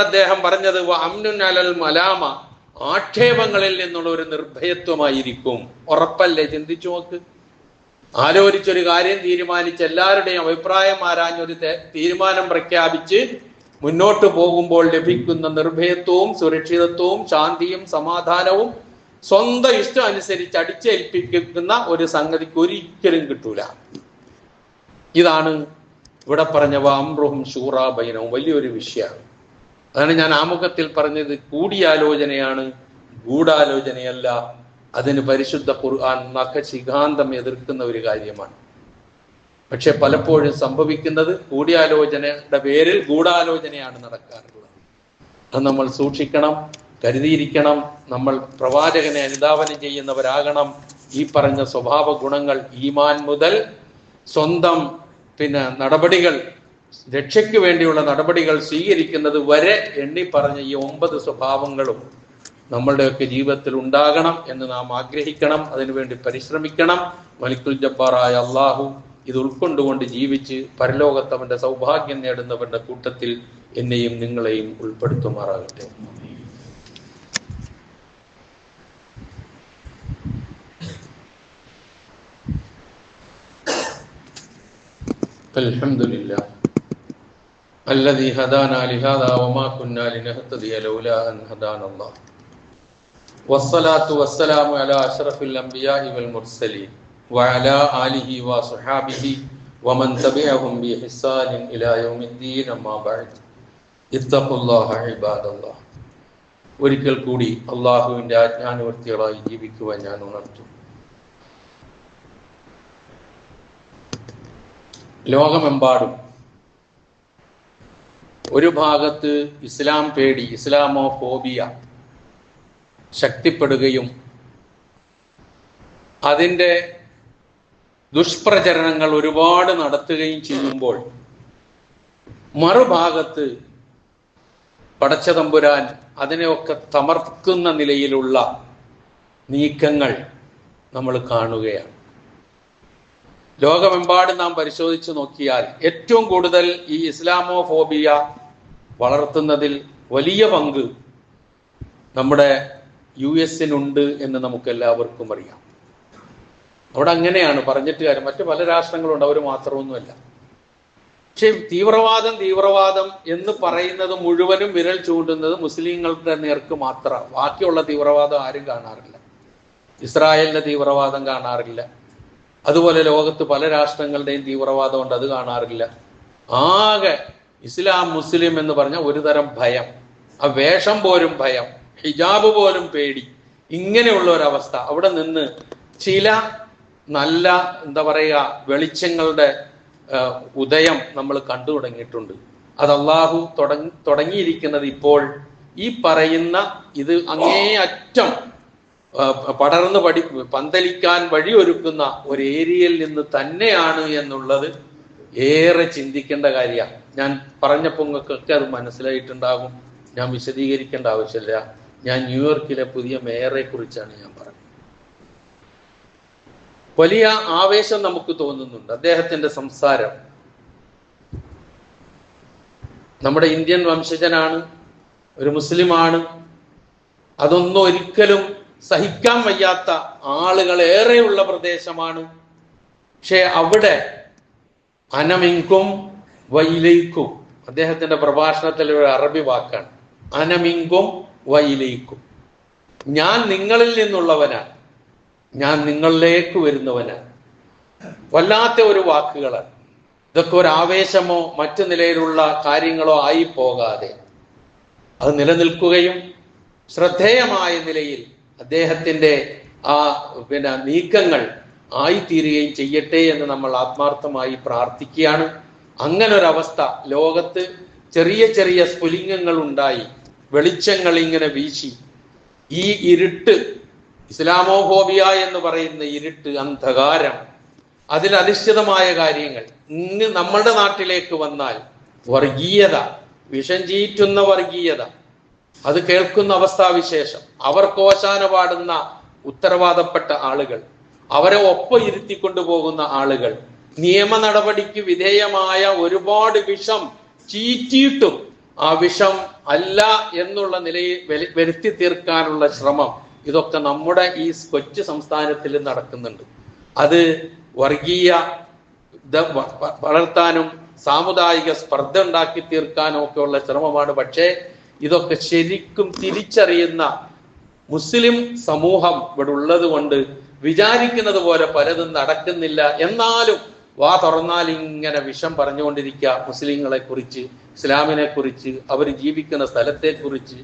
അദ്ദേഹം പറഞ്ഞത് അംനുൻ അലൽ മലാമ, ആക്ഷേപങ്ങളിൽ നിന്നുള്ള ഒരു നിർഭയത്വമായിരിക്കും. ഉറപ്പല്ലേ? ചിന്തിച്ചു നോക്ക്. ആലോചിച്ചൊരു കാര്യം തീരുമാനിച്ച് എല്ലാവരുടെയും അഭിപ്രായം ആരാഞ്ഞൊരു തീരുമാനം പ്രഖ്യാപിച്ച് മുന്നോട്ട് പോകുമ്പോൾ ലഭിക്കുന്ന നിർഭയത്വവും സുരക്ഷിതത്വവും ശാന്തിയും സമാധാനവും സ്വന്തം ഇഷ്ടം അനുസരിച്ച് അടിച്ചേൽപ്പിക്കുന്ന ഒരു സംഗതിക്ക് ഒരിക്കലും കിട്ടൂല. ഇതാണ് ഇവിടെ പറഞ്ഞ അംറുഹും ശൂറാ ബൈനഹും. വലിയൊരു വിഷയമാണ്. അതാണ് ഞാൻ ആമുഖത്തിൽ പറഞ്ഞത്. കൂടിയാലോചനയാണ്, ഗൂഢാലോചനയല്ല. അതിന് പരിശുദ്ധ ഖുർആൻ നഖശിഖാന്തം എതിർക്കുന്ന ഒരു കാര്യമാണ്. പക്ഷെ പലപ്പോഴും സംഭവിക്കുന്നത് കൂടിയാലോചനയുടെ പേരിൽ ഗൂഢാലോചനയാണ് നടക്കാറുള്ളത്. അത് നമ്മൾ സൂക്ഷിക്കണം, കരുതിയിരിക്കണം. നമ്മൾ പ്രവാചകനെ അനുധാവനം ചെയ്യുന്നവരാകണം. ഈ പറഞ്ഞ സ്വഭാവ ഗുണങ്ങൾ ഈമാൻ മുതൽ സ്വന്തം നടപടികൾ, രക്ഷയ്ക്ക് വേണ്ടിയുള്ള നടപടികൾ സ്വീകരിക്കുന്നത് വരെ എണ്ണി പറഞ്ഞ ഈ 9 സ്വഭാവങ്ങളും നമ്മളുടെയൊക്കെ ജീവിതത്തിൽ ഉണ്ടാകണം എന്ന് നാം ആഗ്രഹിക്കണം. അതിനുവേണ്ടി പരിശ്രമിക്കണം. മലിക്കുൽ ജബ്ബാറായ അള്ളാഹു ഇത് ഉൾക്കൊണ്ടുകൊണ്ട് ജീവിച്ച് പരലോകത്തവന്റെ സൗഭാഗ്യം നേടുന്നവരുടെ കൂട്ടത്തിൽ എന്നെയും നിങ്ങളെയും ഉൾപ്പെടുത്തുമാറാകട്ടെ. അൽഹംദുലില്ലാ അല്ലദീ ഹദാനാ ലിഹാദാ വമാ കുന്നാ ലിനഹ്തദിയ ലൗലാ അൻ ഹദാനല്ലാഹ് വസ്സലാത്തു വസ്സലാമു അലാ അഷ്റഫിൽ അംബിയാഇ വൽ മുർസലീൻ വഅലാ ആലിഹി വസ്വഹാബിഹി വമൻ തബിഅഹും ബിഇഹ്സാനിൻ ഇലാ യൗമിദ്ദീൻ. അമ്മാ ബഅദ്. ഇത്തഖുല്ലാഹ ഇബാദല്ലാഹ്. ഒരിക്കൽ കൂടി അള്ളാഹുവിന്റെ ആജ്ഞാനുവർത്തികളായി ജീവിക്കുവാൻ ഞാൻ ഉണർത്തുന്നു. ലോകമെമ്പാടും ഒരു ഭാഗത്ത് ഇസ്ലാം പേടി, ഇസ്ലാമോഫോബിയ ശക്തിപ്പെടുകയും അതിൻ്റെ ദുഷ്പ്രചരണങ്ങൾ ഒരുപാട് നടത്തുകയും ചെയ്യുമ്പോൾ, മറുഭാഗത്ത് പടച്ചതമ്പുരാൻ അതിനെയൊക്കെ തമർക്കുന്ന നിലയിലുള്ള നീക്കങ്ങൾ നമ്മൾ കാണുകയാണ്. ലോകമെമ്പാടും നാം പരിശോധിച്ചു നോക്കിയാൽ ഏറ്റവും കൂടുതൽ ഈ ഇസ്ലാമോഫോബിയ വളർത്തുന്നതിൽ വലിയ പങ്ക് നമ്മുടെ US-നുണ്ട് എന്ന് നമുക്ക് എല്ലാവർക്കും അറിയാം. അവിടെ അങ്ങനെയാണ് പറഞ്ഞിട്ട് കാര്യം. മറ്റു പല രാഷ്ട്രങ്ങളുണ്ട്, അവർ മാത്രമൊന്നുമല്ല. പക്ഷെ തീവ്രവാദം എന്ന് പറയുന്നത് മുഴുവനും വിരൽ ചൂണ്ടുന്നത് മുസ്ലിങ്ങളുടെ നേർക്ക് മാത്രം. ബാക്കിയുള്ള തീവ്രവാദം ആരും കാണാറില്ല. ഇസ്രായേലിന്റെ തീവ്രവാദം കാണാറില്ല. അതുപോലെ ലോകത്ത് പല രാഷ്ട്രങ്ങളുടെയും തീവ്രവാദം ഉണ്ട്, അത് കാണാറില്ല. ആകെ ഇസ്ലാം മുസ്ലിം എന്ന് പറഞ്ഞ ഒരു തരം ഭയം, ആ വേഷം പോലും ഭയം, ഹിജാബ് പോലും പേടി, ഇങ്ങനെയുള്ള ഒരവസ്ഥ. അവിടെ നിന്ന് ചില നല്ല വെളിച്ചങ്ങളുടെ ഉദയം നമ്മൾ കണ്ടു തുടങ്ങിയിട്ടുണ്ട്. അത് അള്ളാഹു തുടങ്ങിയിരിക്കുന്നത് ഇപ്പോൾ ഈ പറയുന്ന ഇത് അങ്ങേയറ്റം പടർന്ന് പന്തലിക്കാൻ വഴിയൊരുക്കുന്ന ഒരു ഏരിയയിൽ നിന്ന് തന്നെയാണ് എന്നുള്ളത് ഏറെ ചിന്തിക്കേണ്ട കാര്യമാണ്. ഞാൻ പറഞ്ഞപ്പോൾ നിങ്ങൾക്കൊക്കെ അത് മനസ്സിലായിട്ടുണ്ടാകും. ഞാൻ വിശദീകരിക്കേണ്ട ആവശ്യമില്ല. ഞാൻ ന്യൂയോർക്കിലെ പുതിയ മേയറെ കുറിച്ചാണ് ഞാൻ പറഞ്ഞത്. വലിയ ആവേശം നമുക്ക് തോന്നുന്നുണ്ട് അദ്ദേഹത്തിന്റെ സംസാരം. നമ്മുടെ ഇന്ത്യൻ വംശജനാണ്, ഒരു മുസ്ലിമാണ്. അതൊന്നും ഒരിക്കലും സഹിക്കാൻ വയ്യാത്ത ആളുകൾ ഏറെയുള്ള പ്രദേശമാണ്. പക്ഷെ അവിടെ അനമിങ്കും വൈലൈക്കും, അദ്ദേഹത്തിന്റെ പ്രഭാഷണത്തിൽ ഒരു അറബി വാക്കാണ്, അനമിങ്കും വയിലേക്കും. ഞാൻ നിങ്ങളിൽ നിന്നുള്ളവനാണ്, ഞാൻ നിങ്ങളിലേക്ക് വരുന്നവനാണ്. വല്ലാത്ത ഒരു വാക്കുകളാണ് ഇതൊക്കെ. ഒരു ആവേശമോ മറ്റു നിലയിലുള്ള കാര്യങ്ങളോ ആയി പോകാതെ അത് നിലനിൽക്കുകയും ശ്രദ്ധേയമായ നിലയിൽ അദ്ദേഹത്തിന്റെ ആ നീക്കങ്ങൾ ആയിത്തീരുകയും ചെയ്യട്ടെ എന്ന് നമ്മൾ ആത്മാർത്ഥമായി പ്രാർത്ഥിക്കുകയാണ്. അങ്ങനൊരവസ്ഥ ലോകത്ത് ചെറിയ ചെറിയ സ്ഫുലിംഗങ്ങൾ ഉണ്ടായി, വെളിച്ചങ്ങൾ ഇങ്ങനെ വീശി, ഈ ഇരുട്ട്, ഇസ്ലാമോഫോബിയ എന്ന് പറയുന്ന ഇരുട്ട്, അന്ധകാരം, അതിലധിഷ്ഠിതമായ കാര്യങ്ങൾ ഇന്ന് നമ്മളുടെ നാട്ടിലേക്ക് വന്നാൽ വർഗീയത, വിഷം ചീറ്റുന്ന വർഗീയത, അത് കേൾക്കുന്ന അവസ്ഥാവിശേഷം, അവർക്ക് ഓശാന പാടുന്ന ഉത്തരവാദപ്പെട്ട ആളുകൾ, അവരെ ഒപ്പം ഇരുത്തിക്കൊണ്ടുപോകുന്ന ആളുകൾ, നിയമ നടപടിക്ക് വിധേയമായ ഒരുപാട് വിഷം ചീറ്റിയിട്ടും ആ വിഷം അല്ല എന്നുള്ള നിലയിൽ വരുത്തി തീർക്കാനുള്ള ശ്രമം, ഇതൊക്കെ നമ്മുടെ ഈ കൊച്ചു സംസ്ഥാനത്തിൽ നടക്കുന്നുണ്ട്. അത് വർഗീയ വളർത്താനും സാമുദായിക സ്പർദ്ധ ഉണ്ടാക്കി തീർക്കാനും ഒക്കെ ഉള്ള ശ്രമമാണ്. പക്ഷേ ഇതൊക്കെ ശരിക്കും തിരിച്ചറിയുന്ന മുസ്ലിം സമൂഹം ഇവിടെ ഉള്ളത് കൊണ്ട് വിചാരിക്കുന്നത് പോലെ പലതും നടക്കുന്നില്ല. എന്നാലും വാ തുറന്നാൽ ഇങ്ങനെ വിഷം പറഞ്ഞുകൊണ്ടിരിക്കുക, മുസ്ലിങ്ങളെ കുറിച്ച്, ഇസ്ലാമിനെ കുറിച്ച്, അവർ ജീവിക്കുന്ന സ്ഥലത്തെ കുറിച്ച്.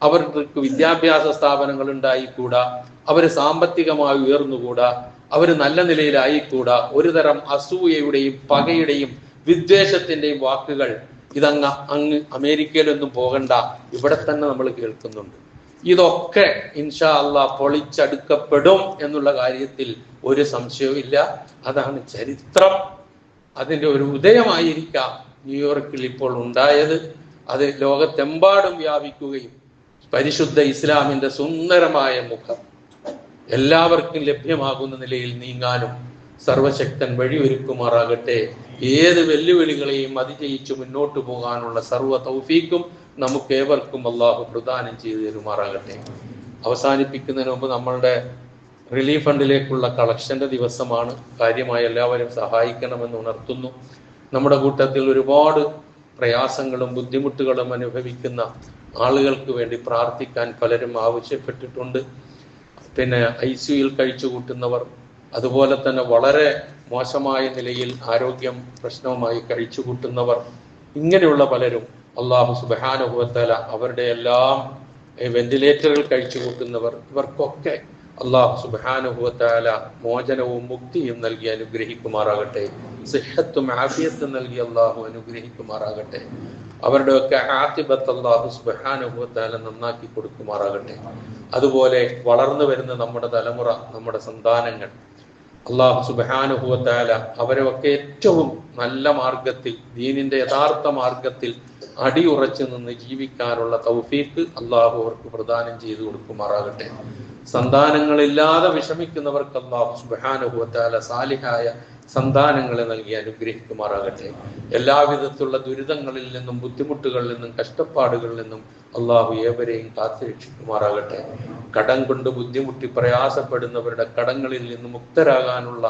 അവർക്ക് വിദ്യാഭ്യാസ സ്ഥാപനങ്ങൾ ഉണ്ടായിക്കൂടാ, അവർ സാമ്പത്തികമായി ഉയർന്നുകൂടാ, അവർ നല്ല നിലയിലായിക്കൂടാ. ഒരു തരം അസൂയയുടെയും പകയുടെയും വിദ്വേഷത്തിന്റെയും വാക്കുകൾ അങ്ങ് അമേരിക്കയിലൊന്നും പോകണ്ട, ഇവിടെ തന്നെ നമ്മൾ കേൾക്കുന്നുണ്ട്. ഇതൊക്കെ ഇൻഷാ അല്ലാഹ് പൊളിച്ചടുക്കപ്പെടും എന്നുള്ള കാര്യത്തിൽ ഒരു സംശയവും ഇല്ല. അതാണ് ചരിത്രം. അതിന്റെ ഒരു ഉദയമായിരിക്കാം ന്യൂയോർക്കിൽ ഇപ്പോൾ ഉണ്ടായത്. അത് ലോകത്തെമ്പാടും വ്യാപിക്കുകയും പരിശുദ്ധ ഇസ്ലാമിന്റെ സുന്ദരമായ മുഖം എല്ലാവർക്കും ലഭ്യമാകുന്ന നിലയിൽ നീങ്ങാനും സർവശക്തൻ വഴിയൊരുക്കുമാറാകട്ടെ. ഏത് വെല്ലുവിളികളെയും അതിജയിച്ചു മുന്നോട്ട് പോകാനുള്ള സർവ്വ തൗഫീക്കും നമുക്ക് ഏവർക്കും അള്ളാഹു പ്രദാനം ചെയ്തു തരുമാറാകട്ടെ. അവസാനിപ്പിക്കുന്നതിന് മുമ്പ് നമ്മളുടെ റിലീഫ് ഫണ്ടിലേക്കുള്ള കളക്ഷന്റെ ദിവസമാണ്. കാര്യമായി എല്ലാവരും സഹായിക്കണമെന്ന് ഉണർത്തുന്നു. നമ്മുടെ കൂട്ടത്തിൽ ഒരുപാട് പ്രയാസങ്ങളും ബുദ്ധിമുട്ടുകളും അനുഭവിക്കുന്ന ആളുകൾക്ക് വേണ്ടി പ്രാർത്ഥിക്കാൻ പലരും ആവശ്യപ്പെട്ടിട്ടുണ്ട്. പിന്നെ ICUയിൽ കഴിച്ചു കൂട്ടുന്നവർ, അതുപോലെ തന്നെ വളരെ മോശമായ നിലയിൽ ആരോഗ്യം പ്രശ്നവുമായി കഴിച്ചു കൂട്ടുന്നവർ, ഇങ്ങനെയുള്ള പലരും അള്ളാഹു സുബ്ഹാനഹു വ തആല അവരുടെ എല്ലാം വെന്റിലേറ്ററുകൾ കഴിച്ചു കൂട്ടുന്നവർ, ഇവർക്കൊക്കെ അള്ളാഹു സുബ്ഹാനഹു വ തആല മോചനവും മുക്തിയും നൽകി അനുഗ്രഹിക്കുമാറാകട്ടെ. സിഹത്തും ആഫിയത്തും നൽകി അള്ളാഹു അനുഗ്രഹിക്കുമാറാകട്ടെ. അവരുടെയൊക്കെ ആഖിബത്ത് അള്ളാഹു സുബ്ഹാനഹു വ തആല നന്നാക്കി കൊടുക്കുമാറാകട്ടെ. അതുപോലെ വളർന്നു വരുന്ന നമ്മുടെ തലമുറ, നമ്മുടെ സന്താനങ്ങൾ, അള്ളാഹു സുബ്ഹാനഹു വ തആല അവരൊക്കെ ഏറ്റവും നല്ല മാർഗത്തിൽ, ദീനിന്റെ യഥാർത്ഥ മാർഗത്തിൽ അടിയുറച്ചു നിന്ന് ജീവിക്കാനുള്ള തൗഫീഖ് അള്ളാഹു അവർക്ക് പ്രദാനം ചെയ്തു കൊടുക്കുമാറാകട്ടെ. സന്താനങ്ങളില്ലാതെ വിഷമിക്കുന്നവർക്ക് അള്ളാഹു സുബ്ഹാനഹു വ തആല സാലിഹായ സന്താനങ്ങളെ നൽകി അനുഗ്രഹിക്കുമാറാകട്ടെ. എല്ലാവിധത്തിലുള്ള ദുരിതങ്ങളിൽ നിന്നും ബുദ്ധിമുട്ടുകളിൽ നിന്നും കഷ്ടപ്പാടുകളിൽ നിന്നും അള്ളാഹു ഏവരെയും കാത്തുരക്ഷിക്കുമാറാകട്ടെ. കടം കൊണ്ട് ബുദ്ധിമുട്ടി പ്രയാസപ്പെടുന്നവരുടെ കടങ്ങളിൽ നിന്ന് മുക്തരാകാനുള്ള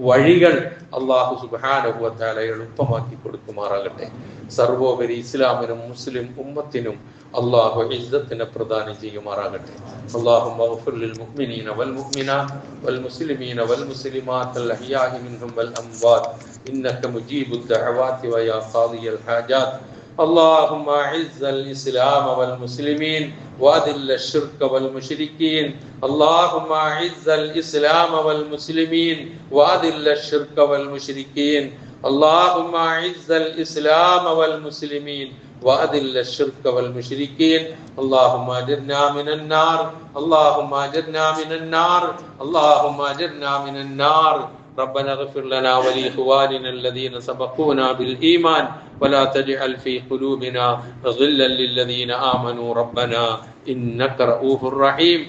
വഴികൾ അള്ളാഹു സുബ്ഹാനഹു വ തആല എളുപ്പമാക്കി കൊടുക്കുമാറാകട്ടെ. സർവോപരി ഇസ്ലാമിനും മുസ്ലിം ഉമ്മത്തിനും അള്ളാഹു ഇസ്സത്തിനെ പ്രദാനം ചെയ്യുമാറാകട്ടെ. അല്ലാഹുമ്മ ഗ്ഫിർ ലിൽ മുഅ്മിനീന വൽ മുഅ്മിനാത്ത് വൽ മുസ്ലിമീന വൽ മുസ്ലിമാത്ത് അൽ അഹ്യാഇ മിൻഹും വൽ അംവാത്ത് ഇന്നക മുജീബുദ് ദഅവാതി വയാ ഖാദിയൽ ഹാജാത്ത്. اللهم اعز الاسلام والمسلمين واذل الشرك والمشركين. اللهم اعز الاسلام والمسلمين واذل الشرك والمشركين. اللهم اعز الاسلام والمسلمين واذل الشرك والمشركين. اللهم اجرنا من النار. اللهم اجرنا من النار. اللهم اجرنا من النار. ربنا اغفر لنا ولإخواننا الذين سبقونا بالإيمان ولا تجعل في قلوبنا غلا للذين آمنوا ربنا إنك رؤوف رحيم.